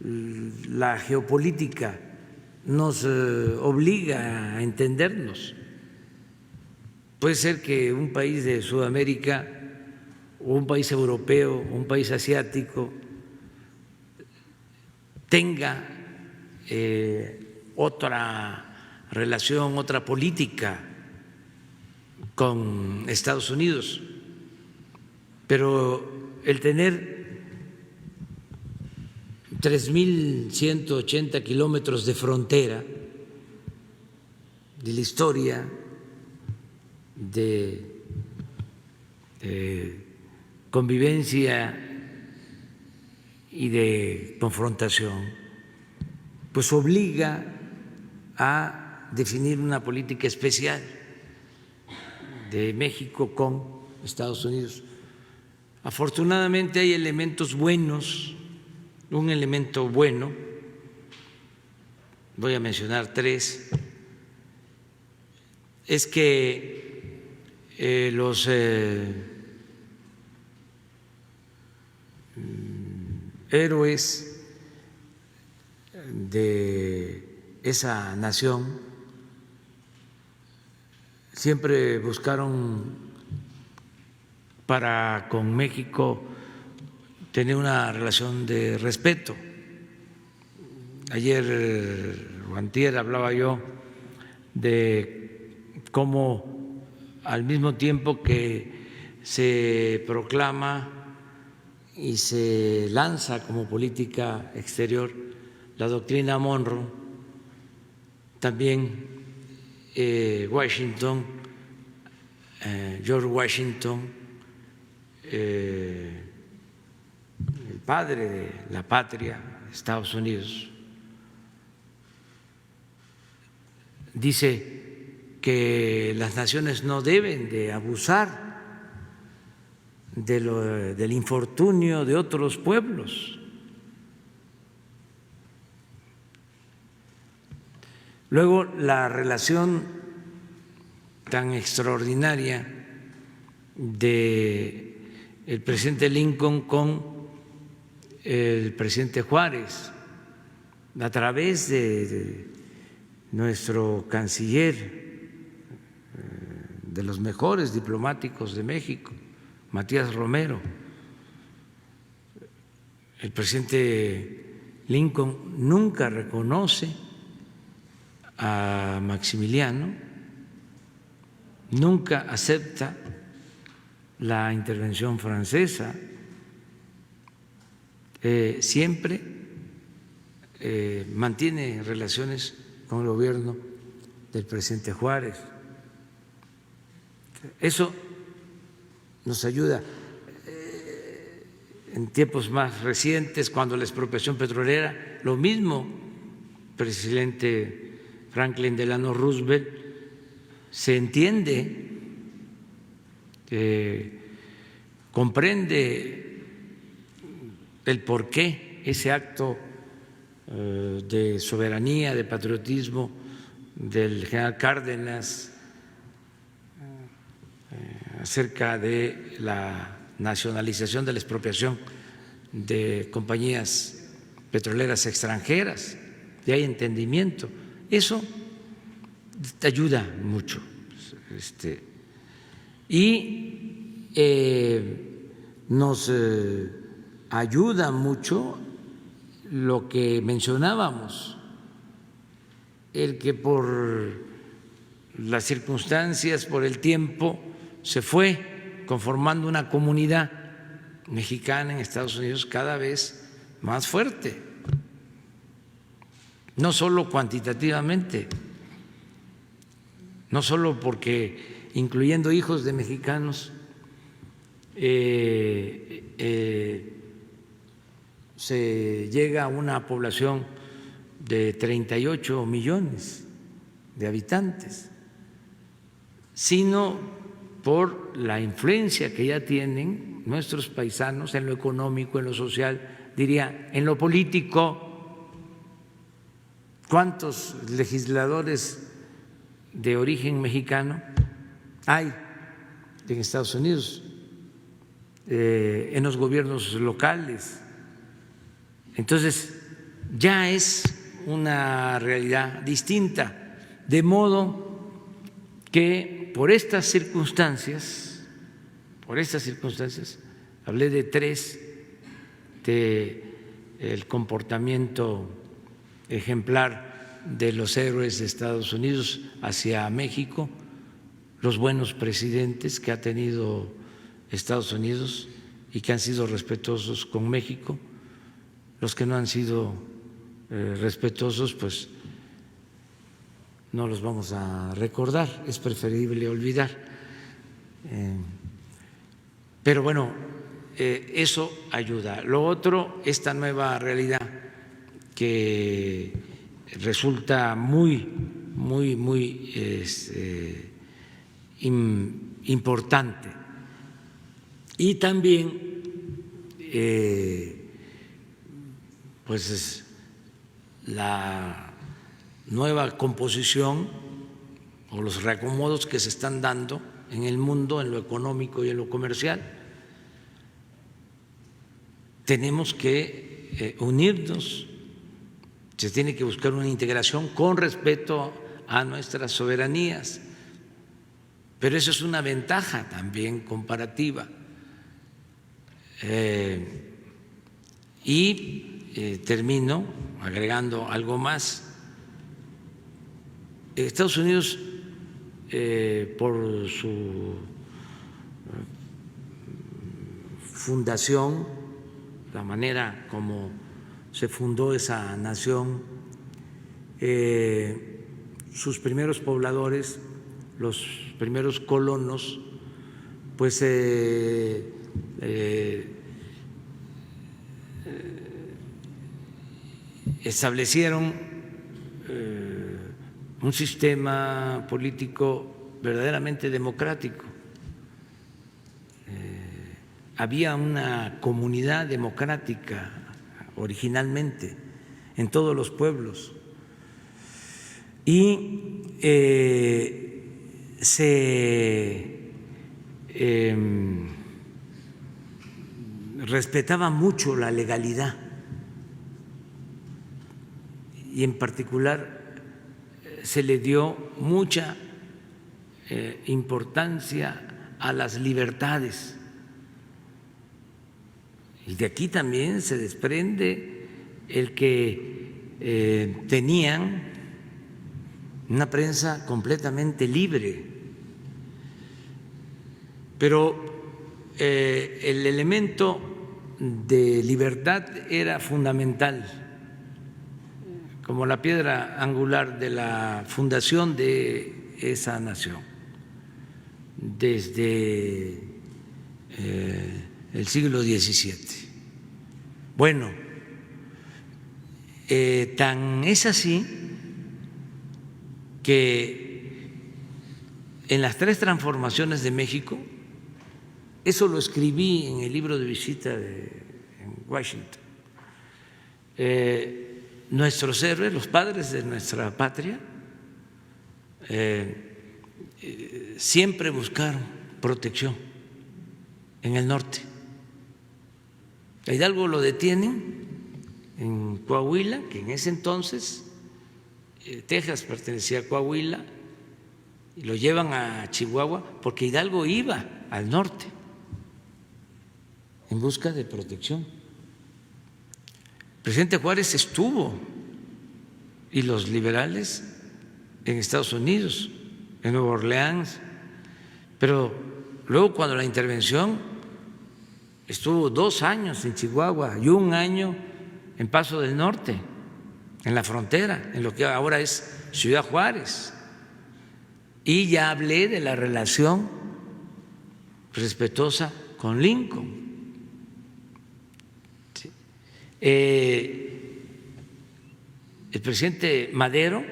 La geopolítica nos obliga a entendernos. Puede ser que un país de Sudamérica o un país europeo, un país asiático tenga otra relación, otra política con Estados Unidos, pero el tener 3.180 kilómetros de frontera, de la historia de convivencia y de confrontación, pues obliga a definir una política especial de México con Estados Unidos. Afortunadamente hay elementos buenos. Un elemento bueno, voy a mencionar tres, es que los héroes de esa nación siempre buscaron para con México tener una relación de respeto. Ayer o antier hablaba yo de cómo al mismo tiempo que se proclama y se lanza como política exterior la doctrina Monroe, también Washington, George Washington, padre de la patria, Estados Unidos, dice que las naciones no deben de abusar del infortunio de otros pueblos. Luego, la relación tan extraordinaria de el presidente Lincoln con el presidente Juárez, a través de nuestro canciller, de los mejores diplomáticos de México, Matías Romero. El presidente Lincoln nunca reconoce a Maximiliano, nunca acepta la intervención francesa, siempre mantiene relaciones con el gobierno del presidente Juárez. Eso nos ayuda. En tiempos más recientes, cuando la expropiación petrolera, lo mismo, presidente Franklin Delano Roosevelt se entiende, comprende el porqué ese acto de soberanía, de patriotismo del general Cárdenas acerca de la nacionalización de la expropiación de compañías petroleras extranjeras. Y hay entendimiento. Eso te ayuda mucho. Y nos ayuda mucho lo que mencionábamos, el que por las circunstancias, por el tiempo, se fue conformando una comunidad mexicana en Estados Unidos cada vez más fuerte, no solo cuantitativamente, no solo porque incluyendo hijos de mexicanos se llega a una población de 38 millones de habitantes, sino por la influencia que ya tienen nuestros paisanos en lo económico, en lo social, diría, en lo político. ¿Cuántos legisladores de origen mexicano hay en Estados Unidos, en los gobiernos locales? Entonces, ya es una realidad distinta, de modo que por estas circunstancias, hablé de tres, del comportamiento ejemplar de los héroes de Estados Unidos hacia México, los buenos presidentes que ha tenido Estados Unidos y que han sido respetuosos con México, los que no han sido respetuosos, pues no los vamos a recordar, es preferible olvidar. Pero bueno, eso ayuda. Lo otro, esta nueva realidad que resulta muy importante, y también pues es la nueva composición o los reacomodos que se están dando en el mundo, en lo económico y en lo comercial. Tenemos que unirnos, se tiene que buscar una integración con respeto a nuestras soberanías, pero eso es una ventaja también comparativa. Termino agregando algo más. Estados Unidos, por su fundación, la manera como se fundó esa nación, sus primeros pobladores, los primeros colonos, pues establecieron un sistema político verdaderamente democrático. Había una comunidad democrática originalmente en todos los pueblos y se respetaba mucho la legalidad y en particular se le dio mucha importancia a las libertades. Y de aquí también se desprende el que tenían una prensa completamente libre. Pero el elemento de libertad era fundamental, como la piedra angular de la fundación de esa nación, desde el siglo XVII. Bueno, tan es así que en las 3 transformaciones de México, eso lo escribí en el libro de visita en Washington, nuestros héroes, los padres de nuestra patria, siempre buscaron protección en el norte. A Hidalgo lo detienen en Coahuila, que en ese entonces Texas pertenecía a Coahuila, y lo llevan a Chihuahua porque Hidalgo iba al norte en busca de protección. El presidente Juárez estuvo, y los liberales, en Estados Unidos, en Nueva Orleans, pero luego cuando la intervención estuvo 2 años en Chihuahua y 1 año en Paso del Norte, en la frontera, en lo que ahora es Ciudad Juárez. Y ya hablé de la relación respetuosa con Lincoln. El presidente Madero,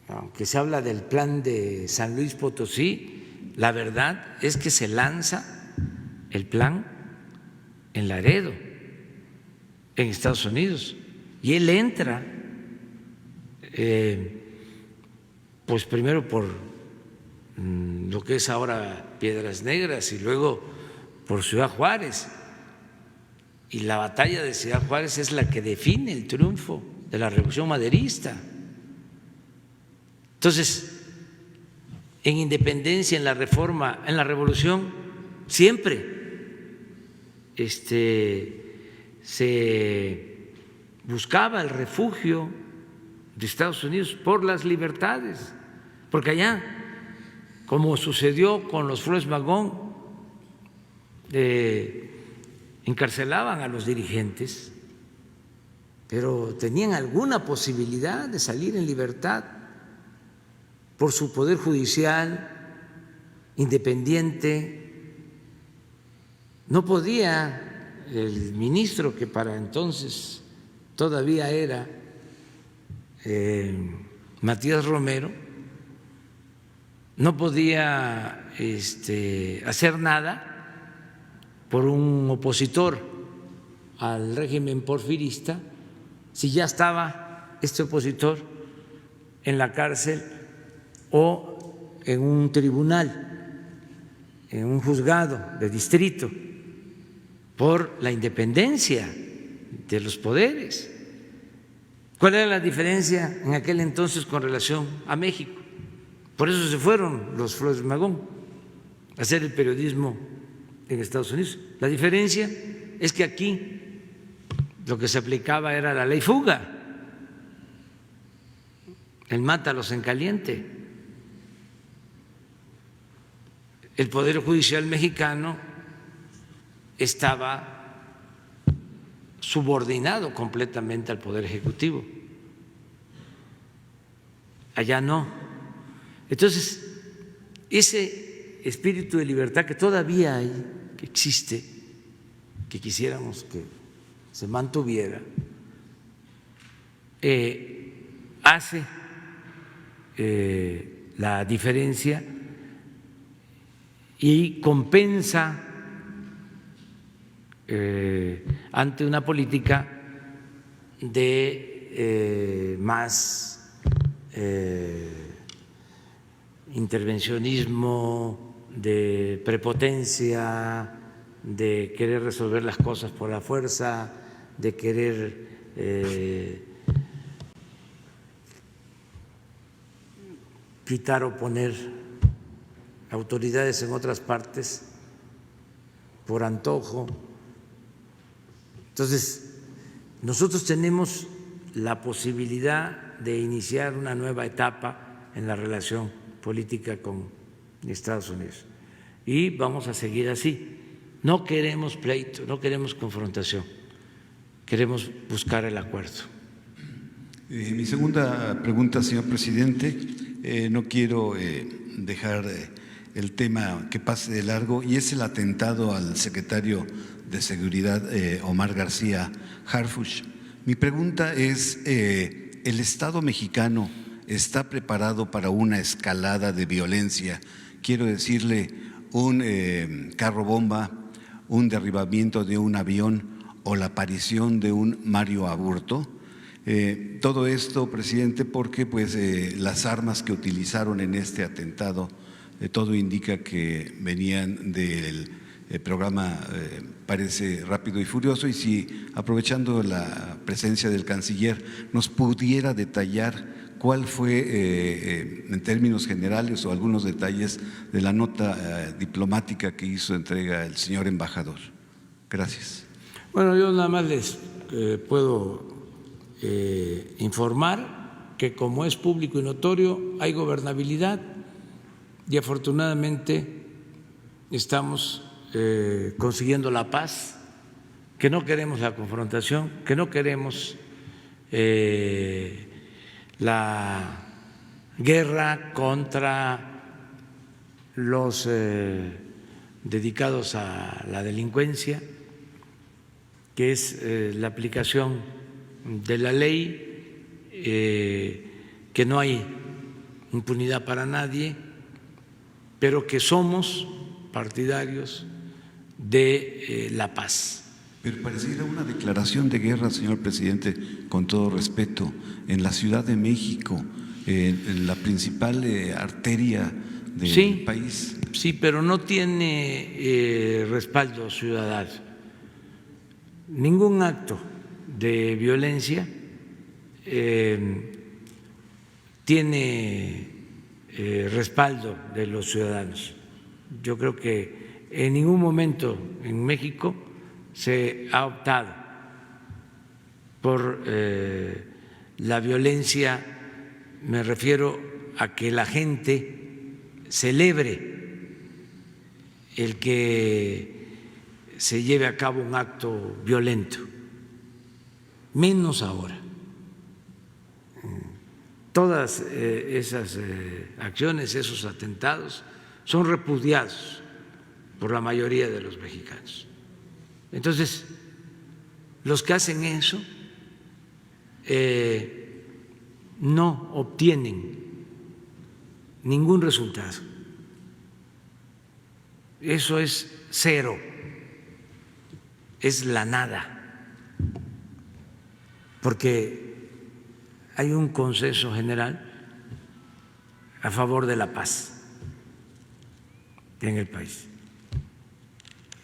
aunque se habla del plan de San Luis Potosí, la verdad es que se lanza el plan en Laredo, en Estados Unidos, y él entra, pues primero por lo que es ahora Piedras Negras y luego por Ciudad Juárez, y la batalla de Ciudad Juárez es la que define el triunfo de la Revolución Maderista. Entonces, en independencia, en la reforma, en la revolución, siempre se buscaba el refugio de Estados Unidos por las libertades, porque allá, como sucedió con los Flores Magón, encarcelaban a los dirigentes, pero tenían alguna posibilidad de salir en libertad por su poder judicial independiente. No podía el ministro, que para entonces todavía era Matías Romero, no podía hacer nada por un opositor al régimen porfirista si ya estaba este opositor en la cárcel o en un tribunal, en un juzgado de distrito, por la independencia de los poderes. ¿Cuál era la diferencia en aquel entonces con relación a México? Por eso se fueron los Flores Magón a hacer el periodismo en Estados Unidos. La diferencia es que aquí lo que se aplicaba era la ley fuga, el mátalos en caliente. El Poder Judicial mexicano estaba subordinado completamente al Poder Ejecutivo. Allá no. Entonces, ese espíritu de libertad que todavía hay, que existe, que quisiéramos que se mantuviera, hace la diferencia y compensa ante una política de más intervencionismo, de prepotencia, de querer resolver las cosas por la fuerza, de querer quitar o poner autoridades en otras partes por antojo. Entonces, nosotros tenemos la posibilidad de iniciar una nueva etapa en la relación política con Estados Unidos y vamos a seguir así. No queremos pleito, no queremos confrontación, queremos buscar el acuerdo. Mi segunda pregunta, señor presidente, no quiero dejar el tema que pase de largo, y es el atentado al secretario de Seguridad, Omar García Harfuch. Mi pregunta es, ¿el Estado mexicano está preparado para una escalada de violencia? Quiero decirle, un carro bomba, un derribamiento de un avión o la aparición de un Mario Aburto. Todo esto, presidente, porque pues las armas que utilizaron en este atentado, todo indica que venían del programa parece Rápido y Furioso, y si, aprovechando la presencia del canciller, nos pudiera detallar cuál fue, en términos generales, o algunos detalles de la nota diplomática que hizo entrega el señor embajador. Gracias. Bueno, yo nada más les puedo informar que, como es público y notorio, hay gobernabilidad y afortunadamente estamos consiguiendo la paz, que no queremos la confrontación, que no queremos la guerra contra los dedicados a la delincuencia, que es la aplicación de la ley, que no hay impunidad para nadie, pero que somos partidarios de la paz. Pero pareciera una declaración de guerra, señor presidente, con todo respeto, en la Ciudad de México, en la principal arteria del país. Sí, pero no tiene respaldo ciudadano. Ningún acto de violencia tiene respaldo de los ciudadanos. Yo creo que en ningún momento en México se ha optado por la violencia. Me refiero a que la gente celebre el que se lleve a cabo un acto violento, menos ahora. Todas esas acciones, esos atentados, son repudiados por la mayoría de los mexicanos. Entonces, los que hacen eso no obtienen ningún resultado. Eso es cero, es la nada, porque hay un consenso general a favor de la paz en el país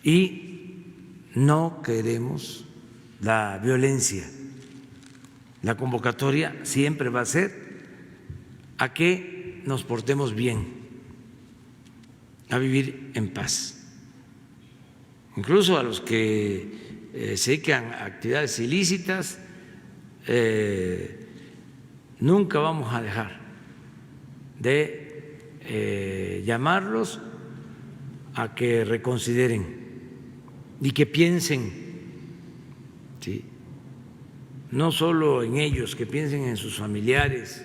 y no queremos la violencia. La convocatoria siempre va a ser a que nos portemos bien, a vivir en paz. Incluso a los que se dedican a actividades ilícitas, nunca vamos a dejar de llamarlos a que reconsideren y que piensen, ¿sí?, no solo en ellos, que piensen en sus familiares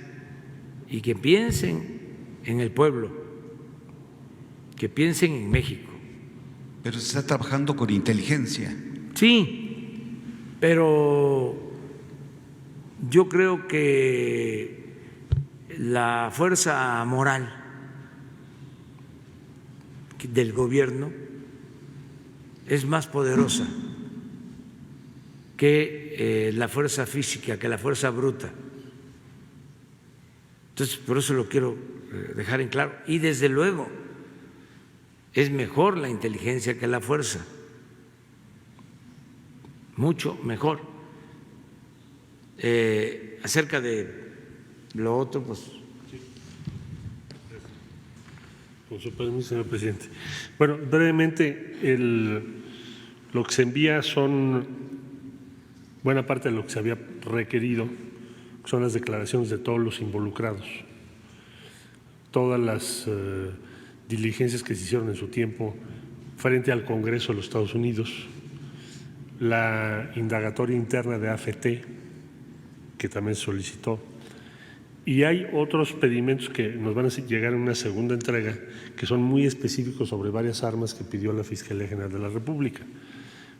y que piensen en el pueblo, que piensen en México. Pero se está trabajando con inteligencia. Sí, pero yo creo que la fuerza moral del gobierno es más poderosa que la fuerza física, que la fuerza bruta. Entonces, por eso lo quiero dejar en claro. Y desde luego, es mejor la inteligencia que la fuerza, mucho mejor. Acerca de lo otro, pues… Con su permiso, señor presidente. Bueno, brevemente, lo que se envía son buena parte de lo que se había requerido, son las declaraciones de todos los involucrados, todas las diligencias que se hicieron en su tiempo frente al Congreso de los Estados Unidos, la indagatoria interna de AFT, que también solicitó, y hay otros pedimentos que nos van a llegar en una segunda entrega que son muy específicos sobre varias armas que pidió la Fiscalía General de la República.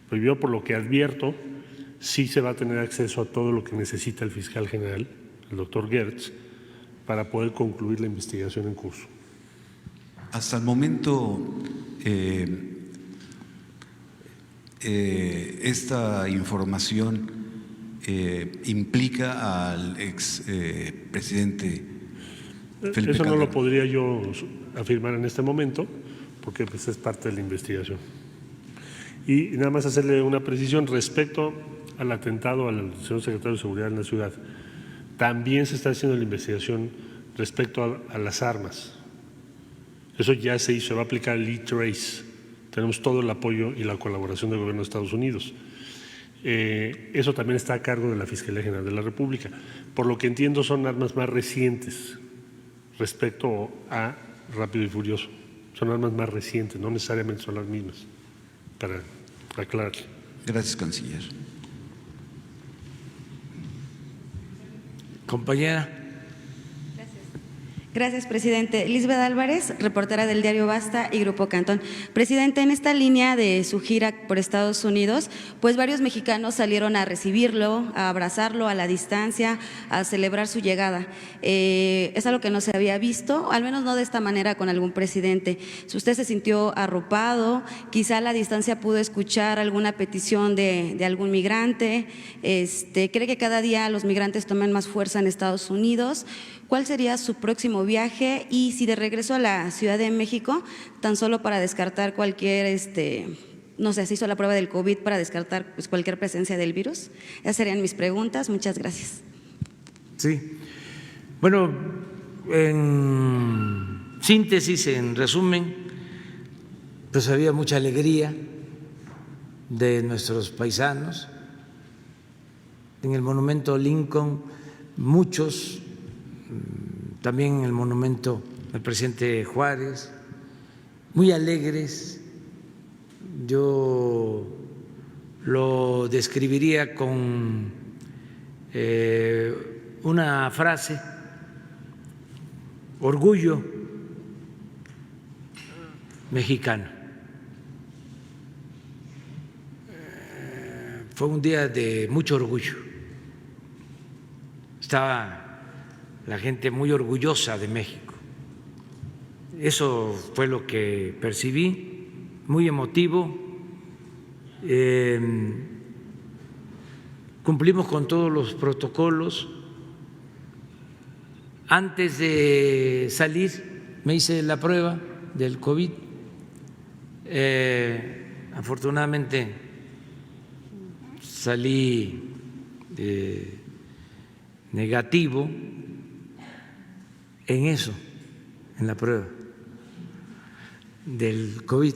Pero yo, por lo que advierto, sí se va a tener acceso a todo lo que necesita el fiscal general, el doctor Gertz, para poder concluir la investigación en curso. Hasta el momento, esta información implica al ex presidente Felipe Eso no Calderón. lo podría yo afirmar en este momento, porque pues es parte de la investigación. Y nada más hacerle una precisión respecto al atentado al señor secretario de Seguridad en la ciudad. También se está haciendo la investigación respecto a las armas. Eso ya se hizo, se va a aplicar el E-Trace. Tenemos todo el apoyo y la colaboración del gobierno de Estados Unidos. Eso también está a cargo de la Fiscalía General de la República. Por lo que entiendo, son armas más recientes respecto a Rápido y Furioso. Son armas más recientes, no necesariamente son las mismas, para aclarar. Gracias, canciller. Compañera. Gracias, presidente. Lisbeth Álvarez, reportera del diario Basta y Grupo Cantón. Presidente, en esta línea de su gira por Estados Unidos, pues varios mexicanos salieron a recibirlo, a abrazarlo a la distancia, a celebrar su llegada. Es algo que no se había visto, al menos no de esta manera con algún presidente. Si usted se sintió arropado, quizá a la distancia pudo escuchar alguna petición de algún migrante. ¿Cree que cada día los migrantes toman más fuerza en Estados Unidos? ¿Cuál sería su próximo viaje? Y si de regreso a la Ciudad de México, tan solo para descartar cualquier, no sé, se hizo la prueba del COVID para descartar pues, cualquier presencia del virus. Esas serían mis preguntas. Muchas gracias. Sí. Bueno, en síntesis, en resumen, pues había mucha alegría de nuestros paisanos. En el monumento Lincoln, muchos, también en el monumento al presidente Juárez, muy alegres. Yo lo describiría con una frase: orgullo mexicano. Fue un día de mucho orgullo. Estaba la gente muy orgullosa de México. Eso fue lo que percibí, muy emotivo. Cumplimos con todos los protocolos. Antes de salir me hice la prueba del COVID. Afortunadamente salí negativo en eso, en la prueba del COVID.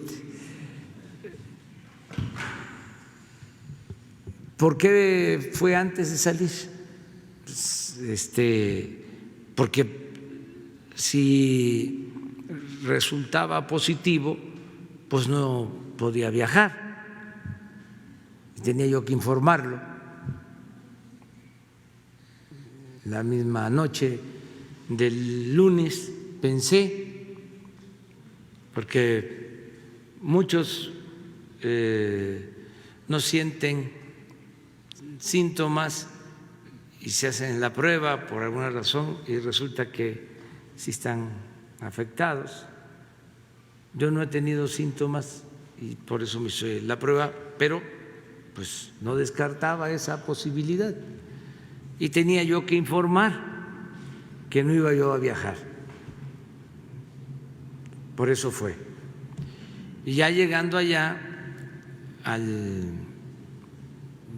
¿Por qué fue antes de salir? Pues, porque si resultaba positivo, pues no podía viajar. Tenía yo que informarlo. La misma noche del lunes pensé, porque muchos no sienten síntomas y se hacen la prueba por alguna razón y resulta que sí están afectados. Yo no he tenido síntomas y por eso me hice la prueba, pero pues no descartaba esa posibilidad y tenía yo que informar que no iba yo a viajar. Por eso fue. Y ya llegando allá, al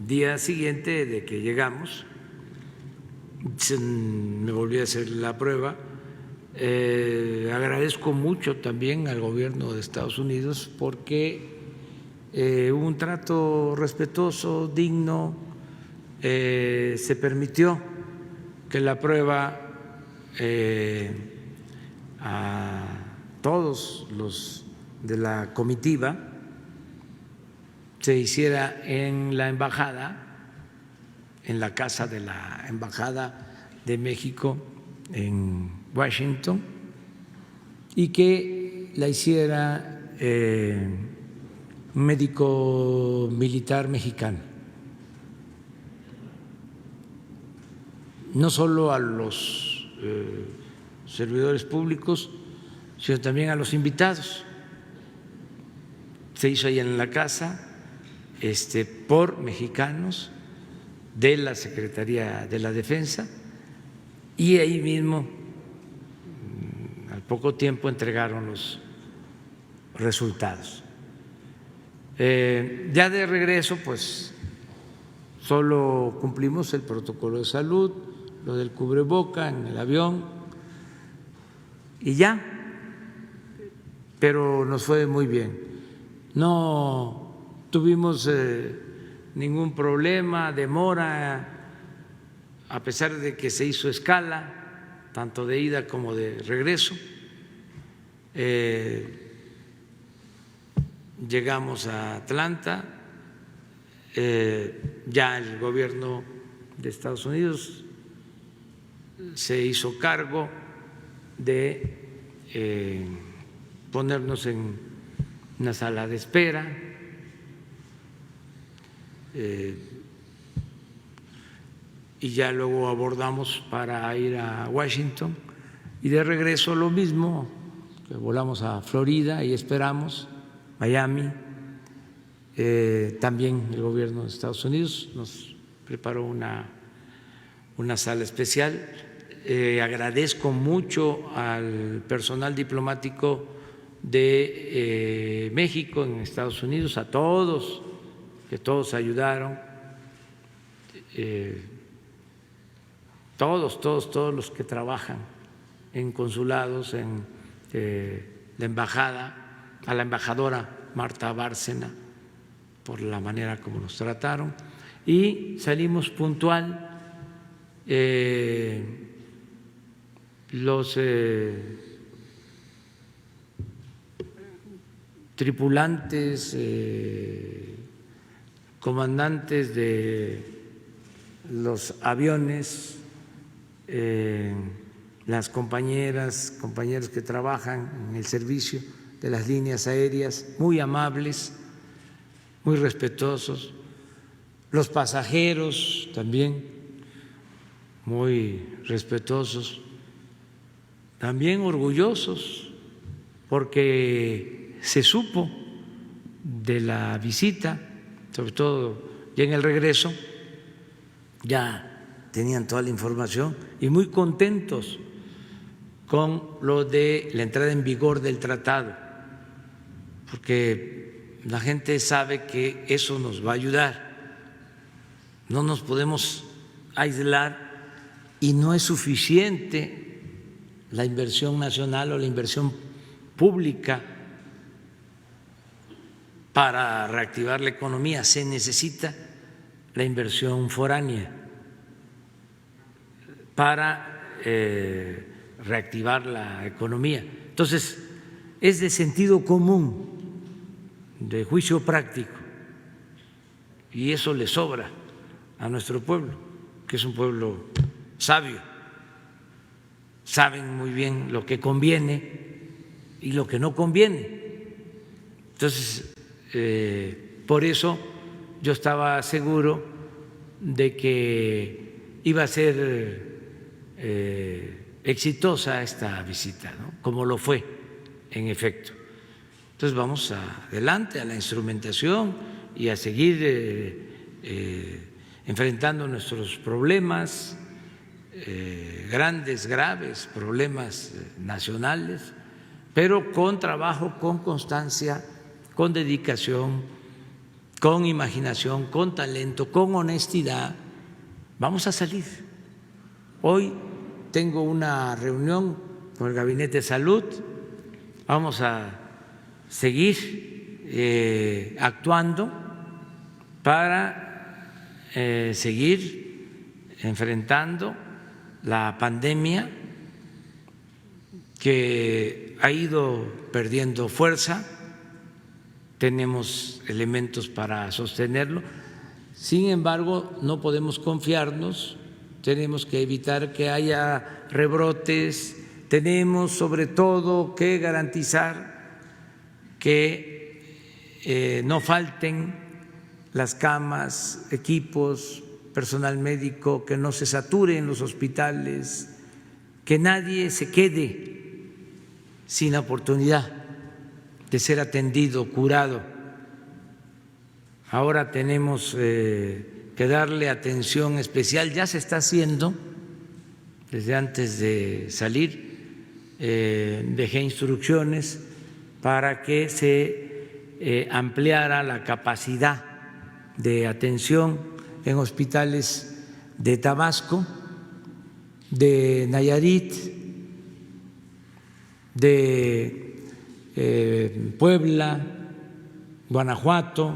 día siguiente de que llegamos, me volví a hacer la prueba. Agradezco mucho también al gobierno de Estados Unidos porque hubo un trato respetuoso, digno, se permitió que la prueba a todos los de la comitiva se hiciera en la embajada, en la casa de la Embajada de México en Washington, y que la hiciera un médico militar mexicano. No solo a los servidores públicos, sino también a los invitados. Se hizo ahí en la casa por mexicanos de la Secretaría de la Defensa y ahí mismo al poco tiempo entregaron los resultados. Ya de regreso, pues solo cumplimos el protocolo de salud, lo del cubreboca en el avión y ya, pero nos fue muy bien. No tuvimos ningún problema, demora, a pesar de que se hizo escala, tanto de ida como de regreso. Llegamos a Atlanta, ya el gobierno de Estados Unidos se hizo cargo de ponernos en una sala de espera, y ya luego abordamos para ir a Washington y de regreso lo mismo, que volamos a Florida y esperamos, Miami. También el gobierno de Estados Unidos nos preparó una sala especial. Agradezco mucho al personal diplomático de México en Estados Unidos, a todos, que todos ayudaron, todos los que trabajan en consulados, en la embajada, a la embajadora Marta Bárcena por la manera como nos trataron y salimos puntual. Los tripulantes, comandantes de los aviones, las compañeros que trabajan en el servicio de las líneas aéreas, muy amables, muy respetuosos, los pasajeros también muy respetuosos, también orgullosos porque se supo de la visita, sobre todo ya en el regreso, ya tenían toda la información y muy contentos con lo de la entrada en vigor del tratado, porque la gente sabe que eso nos va a ayudar, no nos podemos aislar y no es suficiente la inversión nacional o la inversión pública para reactivar la economía, se necesita la inversión foránea para reactivar la economía. Entonces, es de sentido común, de juicio práctico, y eso le sobra a nuestro pueblo, que es un pueblo sabio. Saben muy bien lo que conviene y lo que no conviene. Entonces, por eso yo estaba seguro de que iba a ser exitosa esta visita, ¿no? Como lo fue, en efecto. Entonces vamos adelante a la instrumentación y a seguir enfrentando nuestros problemas grandes, graves, problemas nacionales, pero con trabajo, con constancia, con dedicación, con imaginación, con talento, con honestidad. Vamos a salir. Hoy tengo una reunión con el Gabinete de Salud, vamos a seguir actuando para seguir enfrentando la pandemia que ha ido perdiendo fuerza. Tenemos elementos para sostenerlo. Sin embargo, no podemos confiarnos, tenemos que evitar que haya rebrotes, tenemos sobre todo que garantizar que no falten las camas, equipos, personal médico, que no se saturen los hospitales, que nadie se quede sin la oportunidad de ser atendido, curado. Ahora tenemos que darle atención especial, ya se está haciendo desde antes de salir, dejé instrucciones para que se ampliara la capacidad de atención en hospitales de Tabasco, de Nayarit, de Puebla, Guanajuato,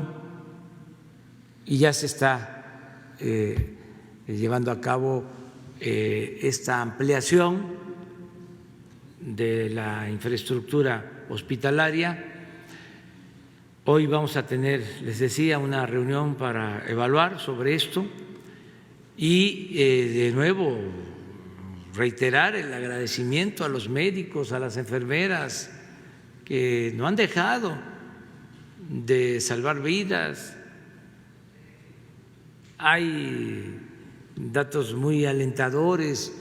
y ya se está llevando a cabo esta ampliación de la infraestructura hospitalaria. Hoy vamos a tener, les decía, una reunión para evaluar sobre esto y de nuevo reiterar el agradecimiento a los médicos, a las enfermeras que no han dejado de salvar vidas. Hay datos muy alentadores,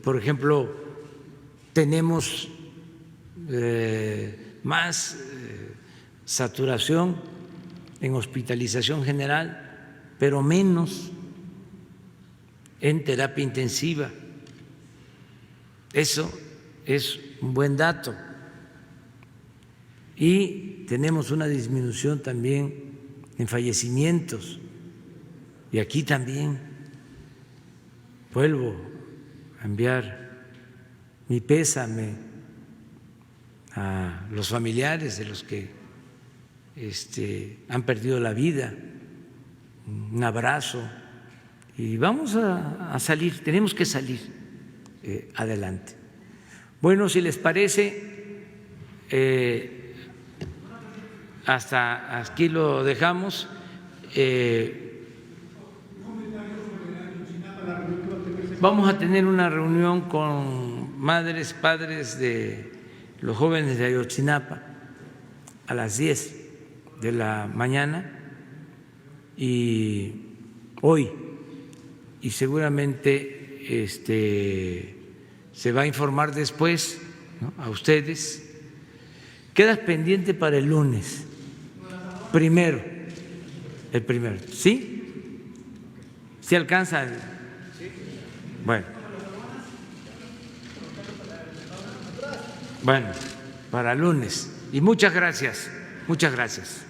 por ejemplo, tenemos más saturación en hospitalización general, pero menos en terapia intensiva. Eso es un buen dato. Y tenemos una disminución también en fallecimientos. Y aquí también vuelvo a enviar mi pésame a los familiares de los que han perdido la vida, un abrazo, y vamos a salir, tenemos que salir adelante. Bueno, si les parece, hasta aquí lo dejamos. Vamos a tener una reunión con madres, padres de los jóvenes de Ayotzinapa a las 10 de la mañana y hoy, y seguramente se va a informar después, ¿no?, a ustedes. Queda pendiente para el lunes, el primero, ¿sí? ¿Sí alcanza? Bueno, para lunes. Y muchas gracias, muchas gracias.